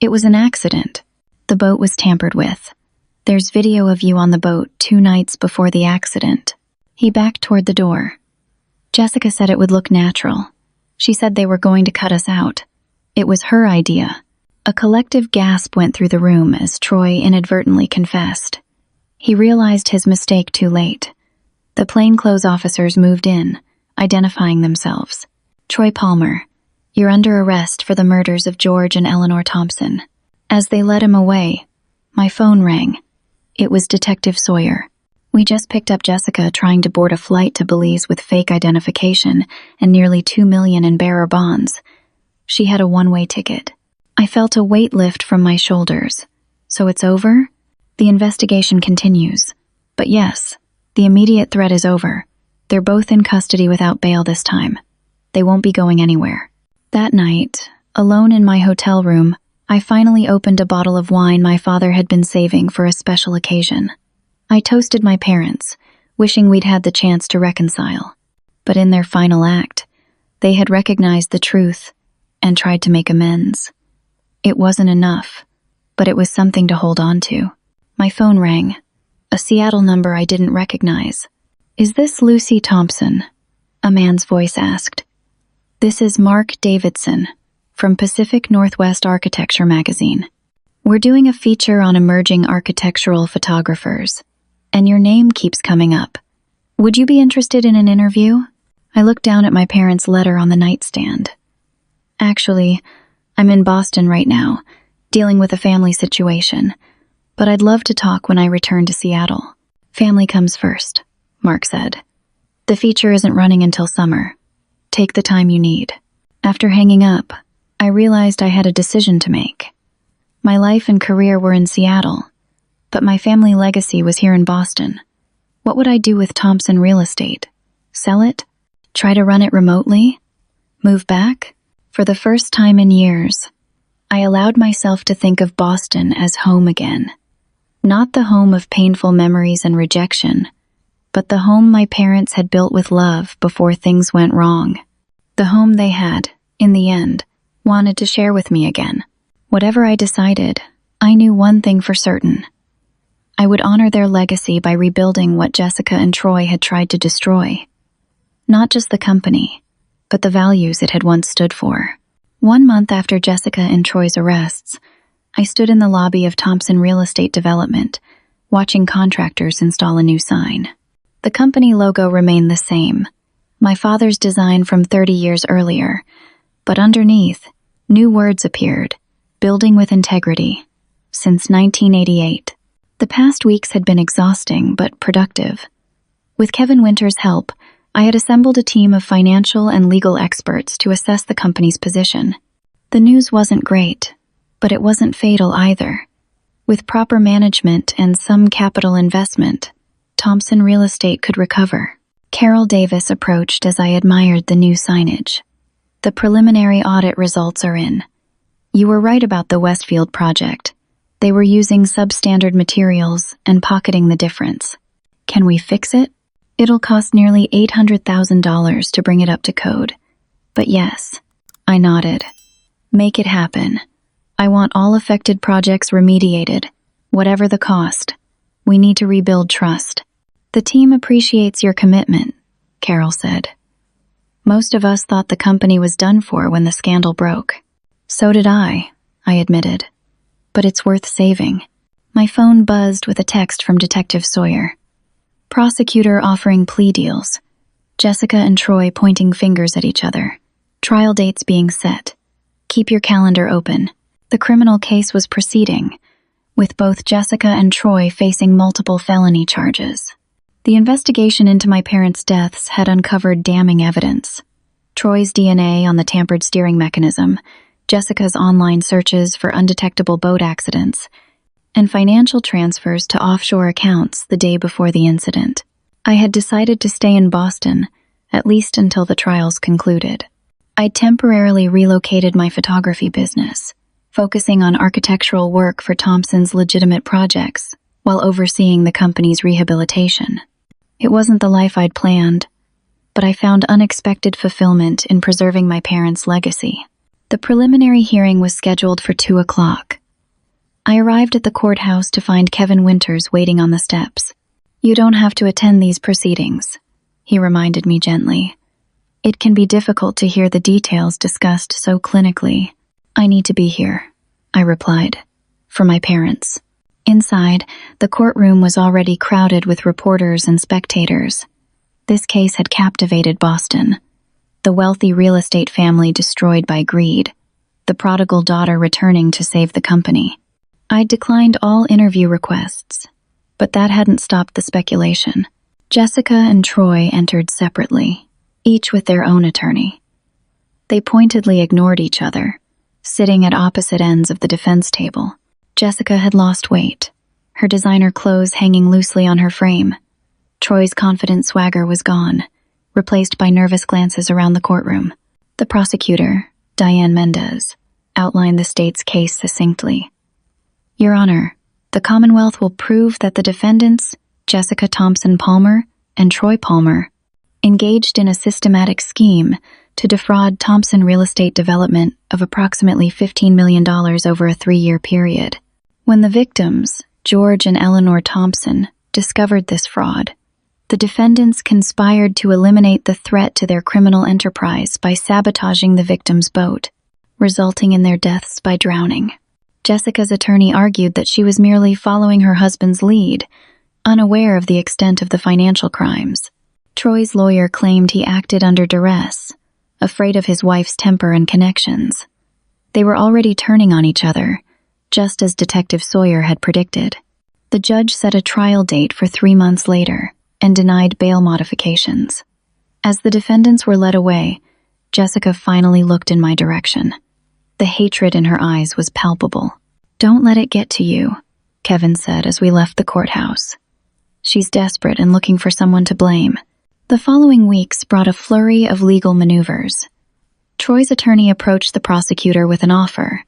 It was an accident. The boat was tampered with. There's video of you on the boat 2 nights before the accident." He backed toward the door. "Jessica said it would look natural. She said they were going to cut us out. It was her idea." A collective gasp went through the room as Troy inadvertently confessed. He realized his mistake too late. The plainclothes officers moved in, identifying themselves. "Troy Palmer, you're under arrest for the murders of George and Eleanor Thompson." As they led him away, my phone rang. It was Detective Sawyer. "We just picked up Jessica trying to board a flight to Belize with fake identification and nearly $2 million in bearer bonds. She had a one-way ticket." I felt a weight lift from my shoulders. So it's over? The investigation continues. But yes, the immediate threat is over. They're both in custody without bail this time. They won't be going anywhere. That night, alone in my hotel room, I finally opened a bottle of wine my father had been saving for a special occasion. I toasted my parents, wishing we'd had the chance to reconcile. But in their final act, they had recognized the truth and tried to make amends. It wasn't enough, but it was something to hold on to. My phone rang. A Seattle number I didn't recognize. "Is this Lucy Thompson?" a man's voice asked. "This is Mark Davidson from Pacific Northwest Architecture magazine. We're doing a feature on emerging architectural photographers, and your name keeps coming up. Would you be interested in an interview?" I looked down at my parents' letter on the nightstand. "Actually, I'm in Boston right now, dealing with a family situation, but I'd love to talk when I return to Seattle." "Family comes first," Mark said. "The feature isn't running until summer. Take the time you need." After hanging up, I realized I had a decision to make. My life and career were in Seattle, but my family legacy was here in Boston. What would I do with Thompson Real Estate? Sell it? Try to run it remotely? Move back? For the first time in years, I allowed myself to think of Boston as home again. Not the home of painful memories and rejection, but the home my parents had built with love before things went wrong. The home they had, in the end, wanted to share with me again. Whatever I decided, I knew one thing for certain. I would honor their legacy by rebuilding what Jessica and Troy had tried to destroy. Not just the company, but the values it had once stood for. 1 month after Jessica and Troy's arrests, I stood in the lobby of Thompson Real Estate Development, watching contractors install a new sign. The company logo remained the same, my father's design from 30 years earlier, but underneath, new words appeared, "Building with integrity." Since 1988. The past weeks had been exhausting but productive. With Kevin Winter's help, I had assembled a team of financial and legal experts to assess the company's position. The news wasn't great, but it wasn't fatal either. With proper management and some capital investment, Thompson Real Estate could recover. Carol Davis approached as I admired the new signage. "The preliminary audit results are in. You were right about the Westfield project. They were using substandard materials and pocketing the difference. Can we fix it? It'll cost nearly $800,000 to bring it up to code. But yes," I nodded. "Make it happen. I want all affected projects remediated, whatever the cost. We need to rebuild trust." "The team appreciates your commitment," Carol said. "Most of us thought the company was done for when the scandal broke." "So did I admitted. "But it's worth saving." My phone buzzed with a text from Detective Sawyer. Prosecutor offering plea deals. Jessica and Troy pointing fingers at each other. Trial dates being set. Keep your calendar open. The criminal case was proceeding, with both Jessica and Troy facing multiple felony charges. The investigation into my parents' deaths had uncovered damning evidence. Troy's DNA on the tampered steering mechanism, Jessica's online searches for undetectable boat accidents, and financial transfers to offshore accounts the day before the incident. I had decided to stay in Boston, at least until the trials concluded. I'd temporarily relocated my photography business, focusing on architectural work for Thompson's legitimate projects, while overseeing the company's rehabilitation. It wasn't the life I'd planned, but I found unexpected fulfillment in preserving my parents' legacy. The preliminary hearing was scheduled for 2 o'clock. I arrived at the courthouse to find Kevin Winters waiting on the steps. "You don't have to attend these proceedings," he reminded me gently. "It can be difficult to hear the details discussed so clinically." "I need to be here," I replied, "for my parents." Inside, the courtroom was already crowded with reporters and spectators. This case had captivated Boston. The wealthy real estate family destroyed by greed, the prodigal daughter returning to save the company. I'd declined all interview requests, but that hadn't stopped the speculation. Jessica and Troy entered separately, each with their own attorney. They pointedly ignored each other, sitting at opposite ends of the defense table. Jessica had lost weight, her designer clothes hanging loosely on her frame. Troy's confident swagger was gone, replaced by nervous glances around the courtroom. The prosecutor, Diane Mendez, outlined the state's case succinctly. Your Honor, the Commonwealth will prove that the defendants, Jessica Thompson Palmer and Troy Palmer, engaged in a systematic scheme to defraud Thompson Real Estate Development of approximately $15 million over a 3-year period. When the victims, George and Eleanor Thompson, discovered this fraud, the defendants conspired to eliminate the threat to their criminal enterprise by sabotaging the victims' boat, resulting in their deaths by drowning. Jessica's attorney argued that she was merely following her husband's lead, unaware of the extent of the financial crimes. Troy's lawyer claimed he acted under duress, afraid of his wife's temper and connections. They were already turning on each other, just as Detective Sawyer had predicted. The judge set a trial date for 3 months later and denied bail modifications. As the defendants were led away, Jessica finally looked in my direction. The hatred in her eyes was palpable. Don't let it get to you, Kevin said as we left the courthouse. She's desperate and looking for someone to blame. The following weeks brought a flurry of legal maneuvers. Troy's attorney approached the prosecutor with an offer.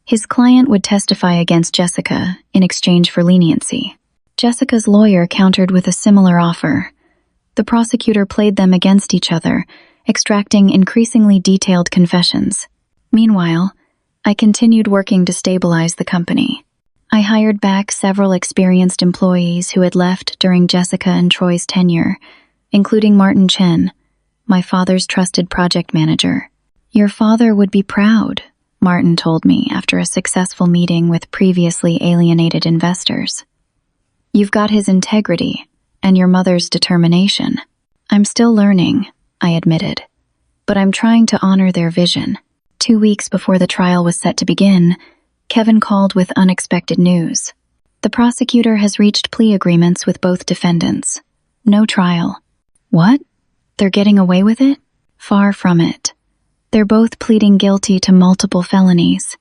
His client would testify against Jessica in exchange for leniency. Jessica's lawyer countered with a similar offer. The prosecutor played them against each other, extracting increasingly detailed confessions. Meanwhile, I continued working to stabilize the company. I hired back several experienced employees who had left during Jessica and Troy's tenure, including Martin Chen, my father's trusted project manager. Your father would be proud, Martin told me after a successful meeting with previously alienated investors. You've got his integrity and your mother's determination. I'm still learning, I admitted, but I'm trying to honor their vision. 2 weeks before the trial was set to begin, Kevin called with unexpected news. The prosecutor has reached plea agreements with both defendants. No trial. What? They're getting away with it? Far from it. They're both pleading guilty to multiple felonies.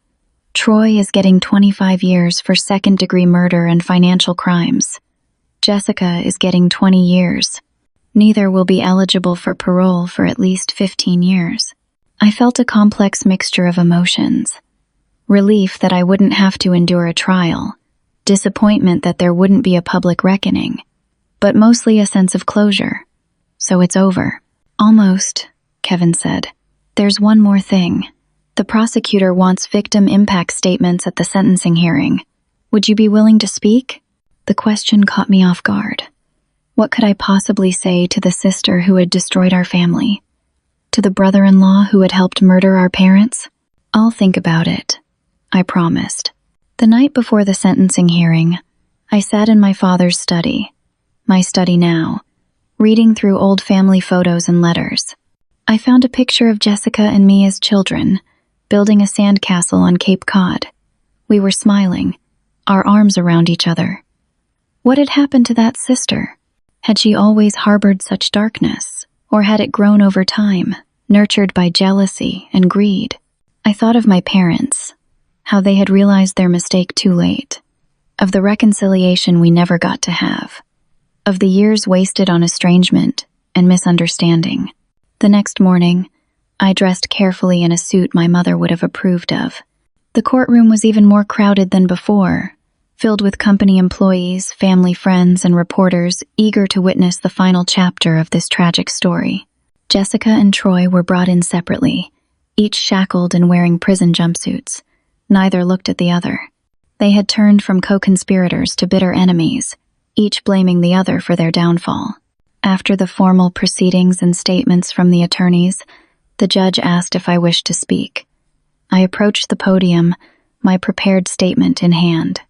Troy is getting 25 years for second-degree murder and financial crimes. Jessica is getting 20 years. Neither will be eligible for parole for at least 15 years. I felt a complex mixture of emotions. Relief that I wouldn't have to endure a trial, disappointment that there wouldn't be a public reckoning, but mostly a sense of closure. So it's over. Almost, Kevin said. There's one more thing. The prosecutor wants victim impact statements at the sentencing hearing. Would you be willing to speak? The question caught me off guard. What could I possibly say to the sister who had destroyed our family? To the brother-in-law who had helped murder our parents? I'll think about it, I promised. The night before the sentencing hearing, I sat in my father's study, my study now, reading through old family photos and letters. I found a picture of Jessica and me as children, building a sandcastle on Cape Cod. We were smiling, our arms around each other. What had happened to that sister? Had she always harbored such darkness, or had it grown over time, nurtured by jealousy and greed? I thought of my parents, how they had realized their mistake too late, of the reconciliation we never got to have, of the years wasted on estrangement and misunderstanding. The next morning, I dressed carefully in a suit my mother would have approved of. The courtroom was even more crowded than before, filled with company employees, family friends, and reporters eager to witness the final chapter of this tragic story. Jessica and Troy were brought in separately, each shackled and wearing prison jumpsuits. Neither looked at the other. They had turned from co-conspirators to bitter enemies, each blaming the other for their downfall. After the formal proceedings and statements from the attorneys, the judge asked if I wished to speak. I approached the podium, my prepared statement in hand.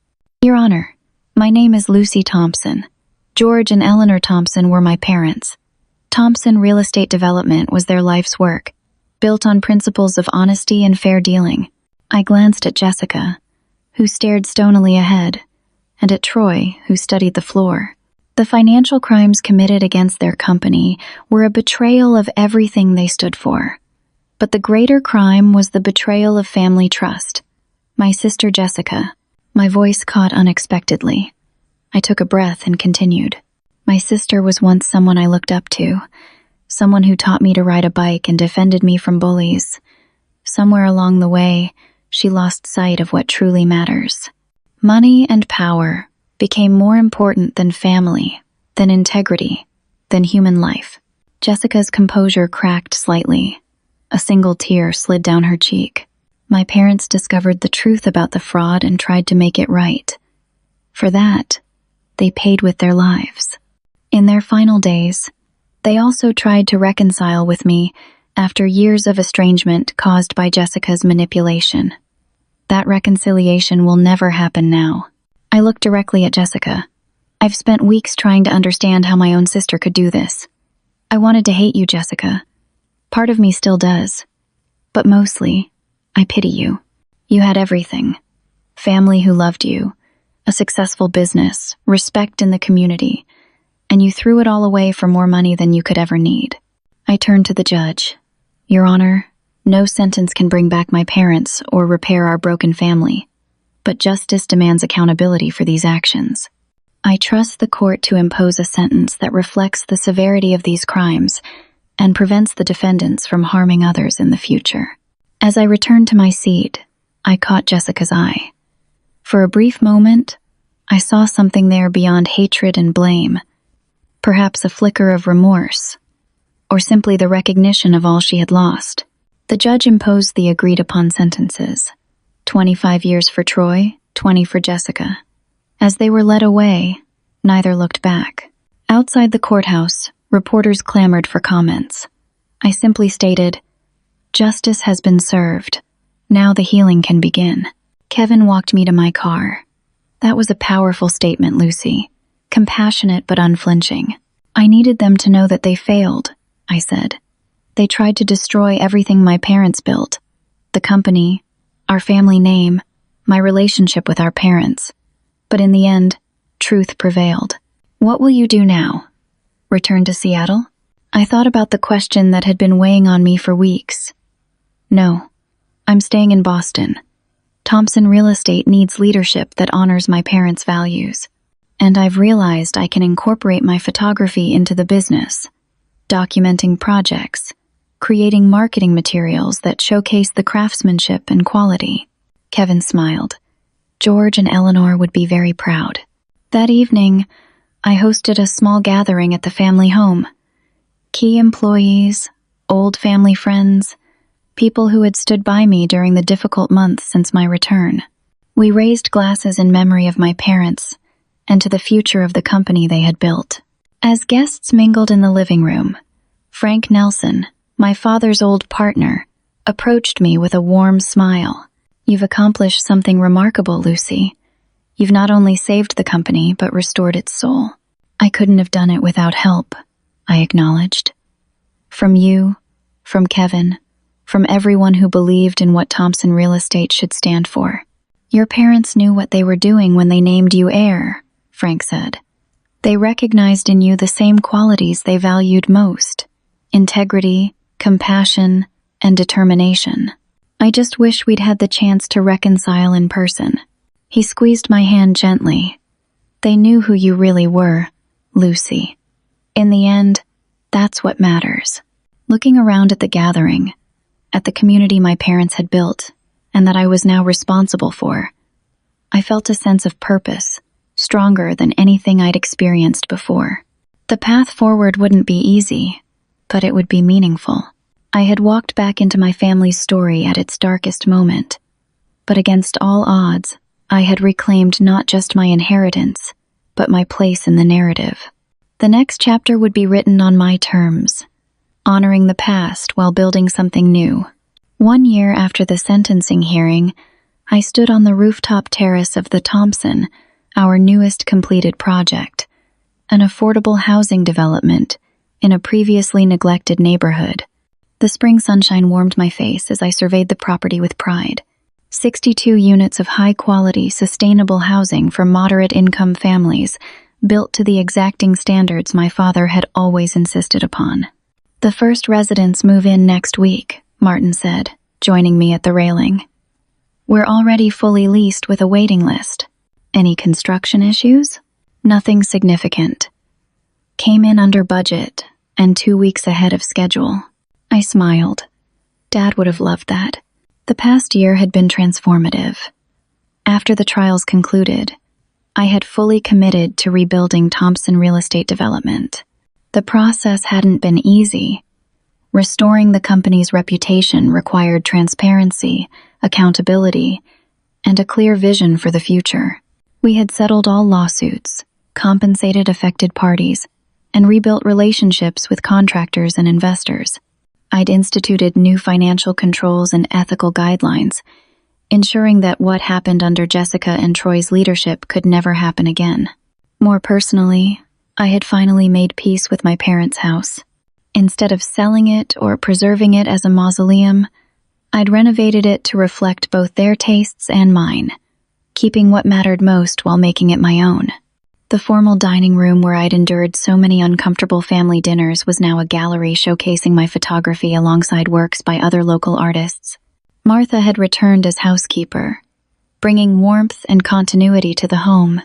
Your Honor, my name is Lucy Thompson. George and Eleanor Thompson were my parents. Thompson Real Estate Development was their life's work, built on principles of honesty and fair dealing. I glanced at Jessica, who stared stonily ahead, and at Troy, who studied the floor. The financial crimes committed against their company were a betrayal of everything they stood for. But the greater crime was the betrayal of family trust. My sister Jessica, My voice caught unexpectedly. I took a breath and continued. My sister was once someone I looked up to, someone who taught me to ride a bike and defended me from bullies. Somewhere along the way, she lost sight of what truly matters. Money and power became more important than family, than integrity, than human life. Jessica's composure cracked slightly. A single tear slid down her cheek. My parents discovered the truth about the fraud and tried to make it right. For that, they paid with their lives. In their final days, they also tried to reconcile with me after years of estrangement caused by Jessica's manipulation. That reconciliation will never happen now. I looked directly at Jessica. I've spent weeks trying to understand how my own sister could do this. I wanted to hate you, Jessica. Part of me still does. But mostly, I pity you. You had everything. Family who loved you, a successful business, respect in the community, and you threw it all away for more money than you could ever need. I turned to the judge. Your Honor, no sentence can bring back my parents or repair our broken family, but justice demands accountability for these actions. I trust the court to impose a sentence that reflects the severity of these crimes and prevents the defendants from harming others in the future. As I returned to my seat, I caught Jessica's eye. For a brief moment, I saw something there beyond hatred and blame, perhaps a flicker of remorse, or simply the recognition of all she had lost. The judge imposed the agreed-upon sentences, 25 years for Troy, 20 for Jessica. As they were led away, neither looked back. Outside the courthouse, reporters clamored for comments. I simply stated, "Justice has been served. Now the healing can begin." Kevin walked me to my car. That was a powerful statement, Lucy. Compassionate but unflinching. I needed them to know that they failed, I said. They tried to destroy everything my parents built. The company, our family name, my relationship with our parents. But in the end, truth prevailed. What will you do now? Return to Seattle? I thought about the question that had been weighing on me for weeks. No, I'm staying in Boston. Thompson Real Estate needs leadership that honors my parents' values. And I've realized I can incorporate my photography into the business, documenting projects, creating marketing materials that showcase the craftsmanship and quality. Kevin smiled. George and Eleanor would be very proud. That evening, I hosted a small gathering at the family home. Key employees, old family friends, people who had stood by me during the difficult months since my return. We raised glasses in memory of my parents and to the future of the company they had built. As guests mingled in the living room, Frank Nelson, my father's old partner, approached me with a warm smile. You've accomplished something remarkable, Lucy. You've not only saved the company, but restored its soul. I couldn't have done it without help, I acknowledged. From you, from Kevin, from everyone who believed in what Thompson Real Estate should stand for. Your parents knew what they were doing when they named you Heir, Frank said. They recognized in you the same qualities they valued most: integrity, compassion, and determination. I just wish we'd had the chance to reconcile in person. He squeezed my hand gently. They knew who you really were, Lucy. In the end, that's what matters. Looking around at the gathering, at the community my parents had built, and that I was now responsible for, I felt a sense of purpose, stronger than anything I'd experienced before. The path forward wouldn't be easy, but it would be meaningful. I had walked back into my family's story at its darkest moment, but against all odds, I had reclaimed not just my inheritance, but my place in the narrative. The next chapter would be written on my terms, honoring the past while building something new. 1 year after the sentencing hearing, I stood on the rooftop terrace of the Thompson, our newest completed project, an affordable housing development in a previously neglected neighborhood. The spring sunshine warmed my face as I surveyed the property with pride. 62 units of high-quality, sustainable housing for moderate-income families, built to the exacting standards my father had always insisted upon. The first residents move in next week, Martin said, joining me at the railing. We're already fully leased with a waiting list. Any construction issues? Nothing significant. Came in under budget and 2 weeks ahead of schedule. I smiled. Dad would have loved that. The past year had been transformative. After the trials concluded, I had fully committed to rebuilding Thompson Real Estate Development. The process hadn't been easy. Restoring the company's reputation required transparency, accountability, and a clear vision for the future. We had settled all lawsuits, compensated affected parties, and rebuilt relationships with contractors and investors. I'd instituted new financial controls and ethical guidelines, ensuring that what happened under Jessica and Troy's leadership could never happen again. More personally, I had finally made peace with my parents' house. Instead of selling it or preserving it as a mausoleum, I'd renovated it to reflect both their tastes and mine, keeping what mattered most while making it my own. The formal dining room where I'd endured so many uncomfortable family dinners was now a gallery showcasing my photography alongside works by other local artists. Martha had returned as housekeeper, bringing warmth and continuity to the home.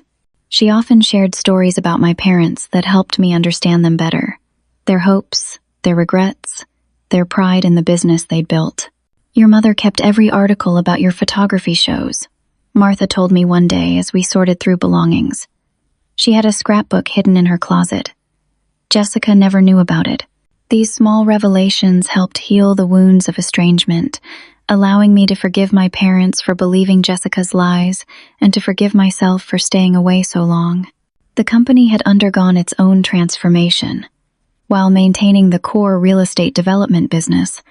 She often shared stories about my parents that helped me understand them better. Their hopes, their regrets, their pride in the business they'd built. Your mother kept every article about your photography shows, Martha told me one day as we sorted through belongings. She had a scrapbook hidden in her closet. Jessica never knew about it. These small revelations helped heal the wounds of estrangement, allowing me to forgive my parents for believing Jessica's lies and to forgive myself for staying away so long. The company had undergone its own transformation. While maintaining the core real estate development business,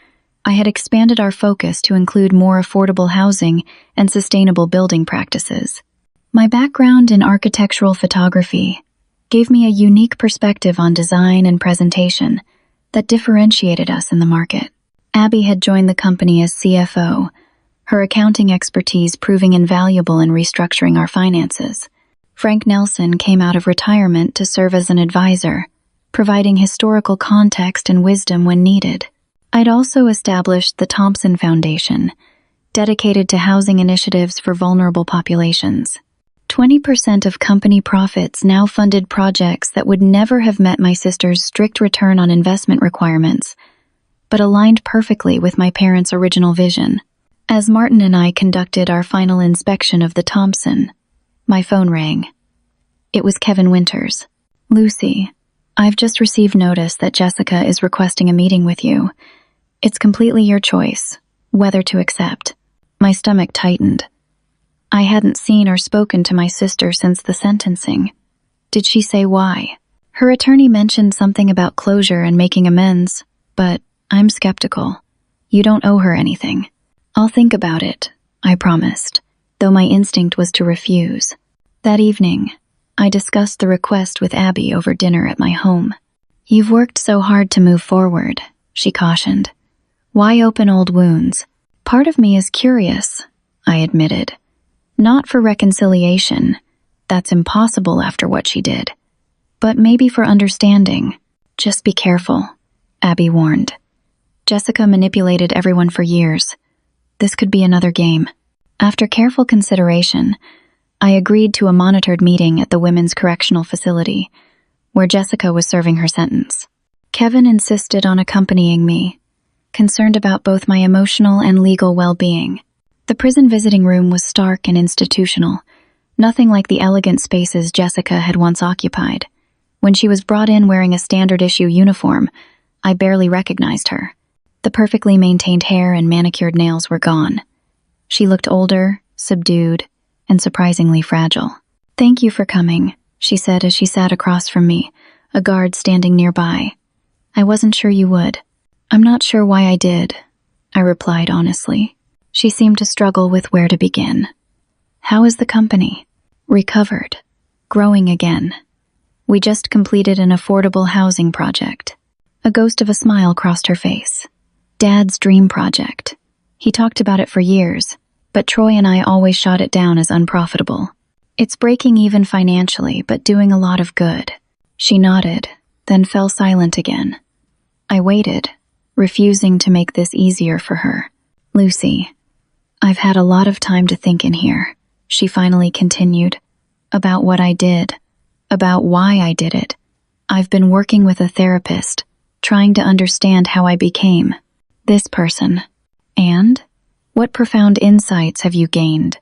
I had expanded our focus to include more affordable housing and sustainable building practices. My background in architectural photography gave me a unique perspective on design and presentation that differentiated us in the market. Abby had joined the company as CFO, her accounting expertise proving invaluable in restructuring our finances. Frank Nelson came out of retirement to serve as an advisor, providing historical context and wisdom when needed. I'd also established the Thompson Foundation, dedicated to housing initiatives for vulnerable populations. 20% of company profits now funded projects that would never have met my sister's strict return on investment requirements, but aligned perfectly with my parents' original vision. As Martin and I conducted our final inspection of the Thompson, my phone rang. It was Kevin Winters. "Lucy, I've just received notice that Jessica is requesting a meeting with you. It's completely your choice, whether to accept." My stomach tightened. I hadn't seen or spoken to my sister since the sentencing. Did she say why? Her attorney mentioned something about closure and making amends, but I'm skeptical. You don't owe her anything. "I'll think about it," I promised, though my instinct was to refuse. That evening, I discussed the request with Abby over dinner at my home. "You've worked so hard to move forward," she cautioned. "Why open old wounds?" "Part of me is curious," I admitted. "Not for reconciliation. That's impossible after what she did. But maybe for understanding. Just be careful," Abby warned. "Jessica manipulated everyone for years. This could be another game." After careful consideration, I agreed to a monitored meeting at the Women's Correctional Facility, where Jessica was serving her sentence. Kevin insisted on accompanying me, concerned about both my emotional and legal well-being. The prison visiting room was stark and institutional, nothing like the elegant spaces Jessica had once occupied. When she was brought in wearing a standard-issue uniform, I barely recognized her. The perfectly maintained hair and manicured nails were gone. She looked older, subdued, and surprisingly fragile. "Thank you for coming," she said as she sat across from me, a guard standing nearby. "I wasn't sure you would." "I'm not sure why I did," I replied honestly. She seemed to struggle with where to begin. "How is the company?" "Recovered. Growing again. We just completed an affordable housing project." A ghost of a smile crossed her face. "Dad's dream project. He talked about it for years, but Troy and I always shot it down as unprofitable. It's breaking even financially, but doing a lot of good." She nodded, then fell silent again. I waited, refusing to make this easier for her. "Lucy, I've had a lot of time to think in here, she finally continued, about what I did, about why I did it. I've been working with a therapist, trying to understand how I became this person. And? What profound insights have you gained?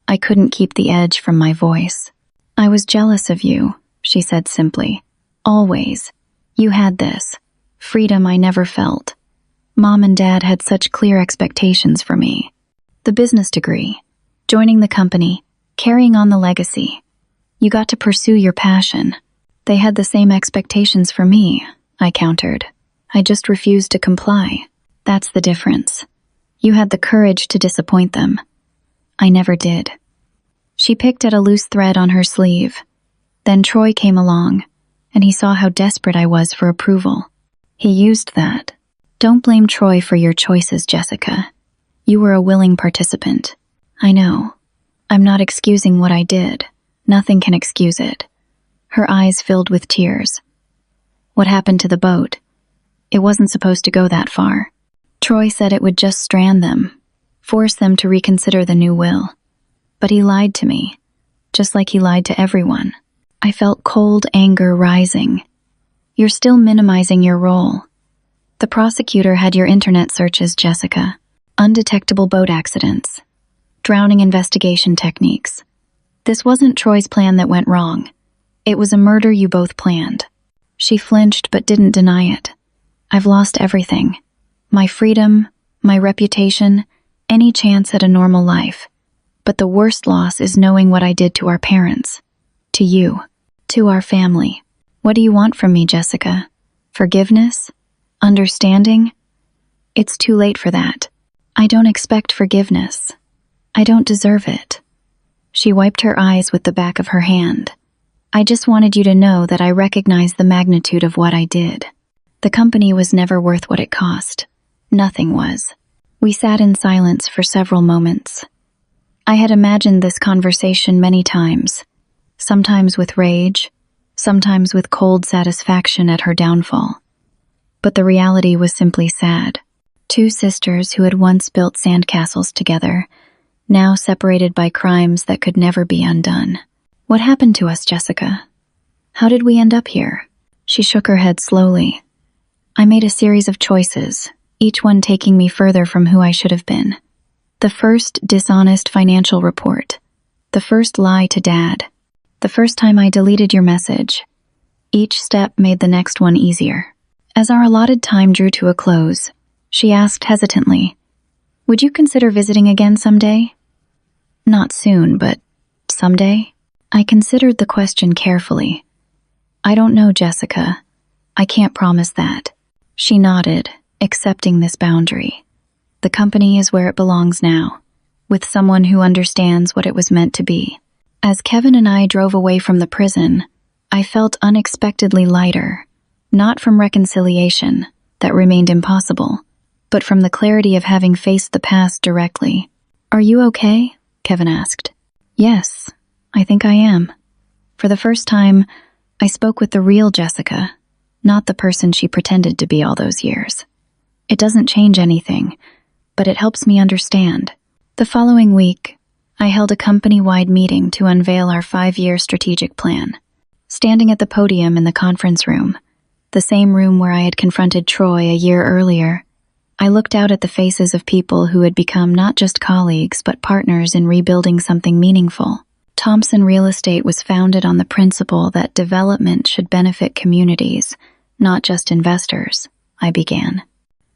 I couldn't keep the edge from my voice. I was jealous of you, she said simply. Always. You had this freedom I never felt. Mom and Dad had such clear expectations for me. The business degree, joining the company, carrying on the legacy. You got to pursue your passion. They had the same expectations for me, I countered. I just refused to comply. That's the difference. You had the courage to disappoint them. I never did. She picked at a loose thread on her sleeve. Then Troy came along, and he saw how desperate I was for approval. He used that. Don't blame Troy for your choices, Jessica. You were a willing participant. I know. I'm not excusing what I did. Nothing can excuse it. Her eyes filled with tears. What happened to the boat? It wasn't supposed to go that far. Troy said it would just strand them, force them to reconsider the new will. But he lied to me, just like he lied to everyone. I felt cold anger rising. You're still minimizing your role. The prosecutor had your internet searches, Jessica. Undetectable boat accidents. Drowning investigation techniques. This wasn't Troy's plan that went wrong. It was a murder you both planned. She flinched but didn't deny it. I've lost everything. My freedom, my reputation, any chance at a normal life. But the worst loss is knowing what I did to our parents. To you. To our family. What do you want from me, Jessica? Forgiveness? Understanding? It's too late for that. I don't expect forgiveness. I don't deserve it. She wiped her eyes with the back of her hand. I just wanted you to know that I recognize the magnitude of what I did. The company was never worth what it cost. Nothing was. We sat in silence for several moments. I had imagined this conversation many times, sometimes with rage, sometimes with cold satisfaction at her downfall. But the reality was simply sad. Two sisters who had once built sandcastles together, now separated by crimes that could never be undone. What happened to us, Jessica? How did we end up here? She shook her head slowly. I made a series of choices, each one taking me further from who I should have been. The first dishonest financial report. The first lie to Dad. The first time I deleted your message. Each step made the next one easier. As our allotted time drew to a close, she asked hesitantly, would you consider visiting again someday? Not soon, but someday? I considered the question carefully. I don't know, Jessica. I can't promise that. She nodded, accepting this boundary. The company is where it belongs now, with someone who understands what it was meant to be. As Kevin and I drove away from the prison, I felt unexpectedly lighter, not from reconciliation, that remained impossible, but from the clarity of having faced the past directly. Are you okay? Kevin asked. Yes, I think I am. For the first time, I spoke with the real Jessica, not the person she pretended to be all those years. It doesn't change anything, but it helps me understand. The following week, I held a company-wide meeting to unveil our 5-year strategic plan. Standing at the podium in the conference room, the same room where I had confronted Troy a year earlier, I looked out at the faces of people who had become not just colleagues but partners in rebuilding something meaningful. Thompson Real Estate was founded on the principle that development should benefit communities, not just investors, I began.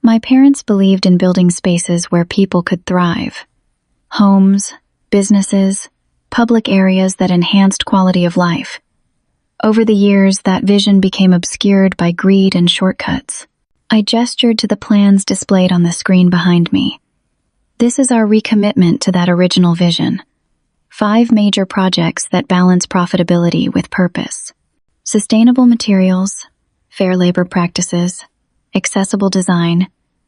My parents believed in building spaces where people could thrive. Homes, businesses, public areas that enhanced quality of life. Over the years, that vision became obscured by greed and shortcuts. I gestured to the plans displayed on the screen behind me. This is our recommitment to that original vision. 5 major projects that balance profitability with purpose. Sustainable materials, fair labor practices, accessible design,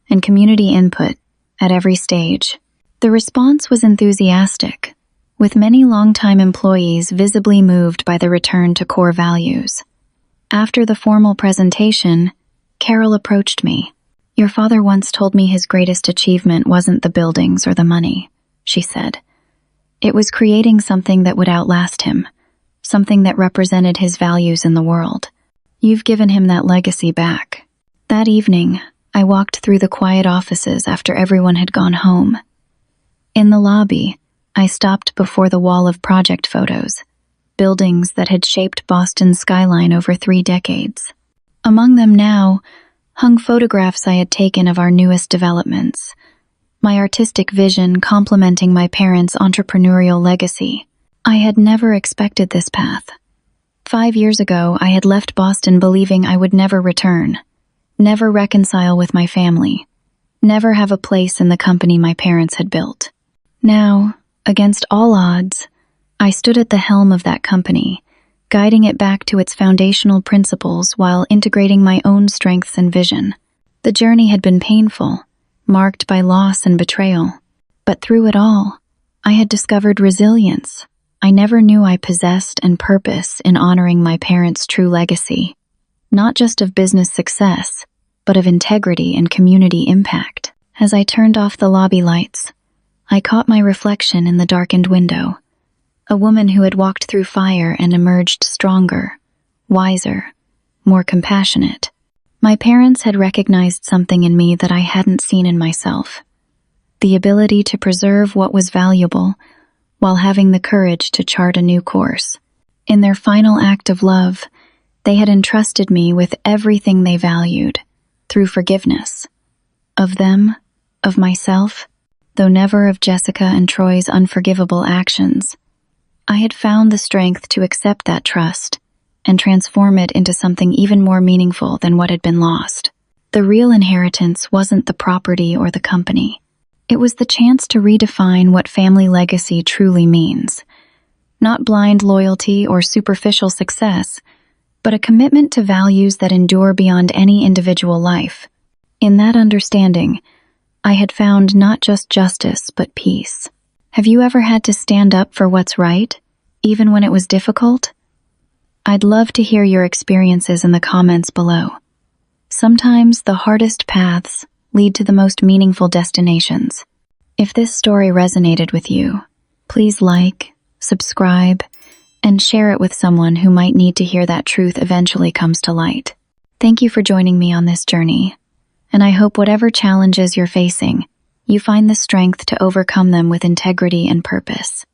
and community input at every stage. The response was enthusiastic, with many longtime employees visibly moved by the return to core values. After the formal presentation, Carol approached me. Your father once told me his greatest achievement wasn't the buildings or the money, she said. It was creating something that would outlast him, something that represented his values in the world. You've given him that legacy back. That evening, I walked through the quiet offices after everyone had gone home. In the lobby, I stopped before the wall of project photos, buildings that had shaped Boston's skyline over 3 decades. Among them now hung photographs I had taken of our newest developments, my artistic vision complementing my parents' entrepreneurial legacy. I had never expected this path. 5 years ago, I had left Boston believing I would never return, never reconcile with my family, never have a place in the company my parents had built. Now, against all odds, I stood at the helm of that company, guiding it back to its foundational principles while integrating my own strengths and vision. The journey had been painful, marked by loss and betrayal. But through it all, I had discovered resilience I never knew I possessed and purpose in honoring my parents' true legacy, not just of business success, but of integrity and community impact. As I turned off the lobby lights, I caught my reflection in the darkened window, a woman who had walked through fire and emerged stronger, wiser, more compassionate. My parents had recognized something in me that I hadn't seen in myself, the ability to preserve what was valuable while having the courage to chart a new course. In their final act of love, they had entrusted me with everything they valued, through forgiveness. Of them, of myself, though never of Jessica and Troy's unforgivable actions. I had found the strength to accept that trust and transform it into something even more meaningful than what had been lost. The real inheritance wasn't the property or the company. It was the chance to redefine what family legacy truly means. Not blind loyalty or superficial success, but a commitment to values that endure beyond any individual life. In that understanding, I had found not just justice, but peace. Have you ever had to stand up for what's right, even when it was difficult? I'd love to hear your experiences in the comments below. Sometimes the hardest paths lead to the most meaningful destinations. If this story resonated with you, please like, subscribe, and share it with someone who might need to hear that truth eventually comes to light. Thank you for joining me on this journey, and I hope whatever challenges you're facing, you find the strength to overcome them with integrity and purpose.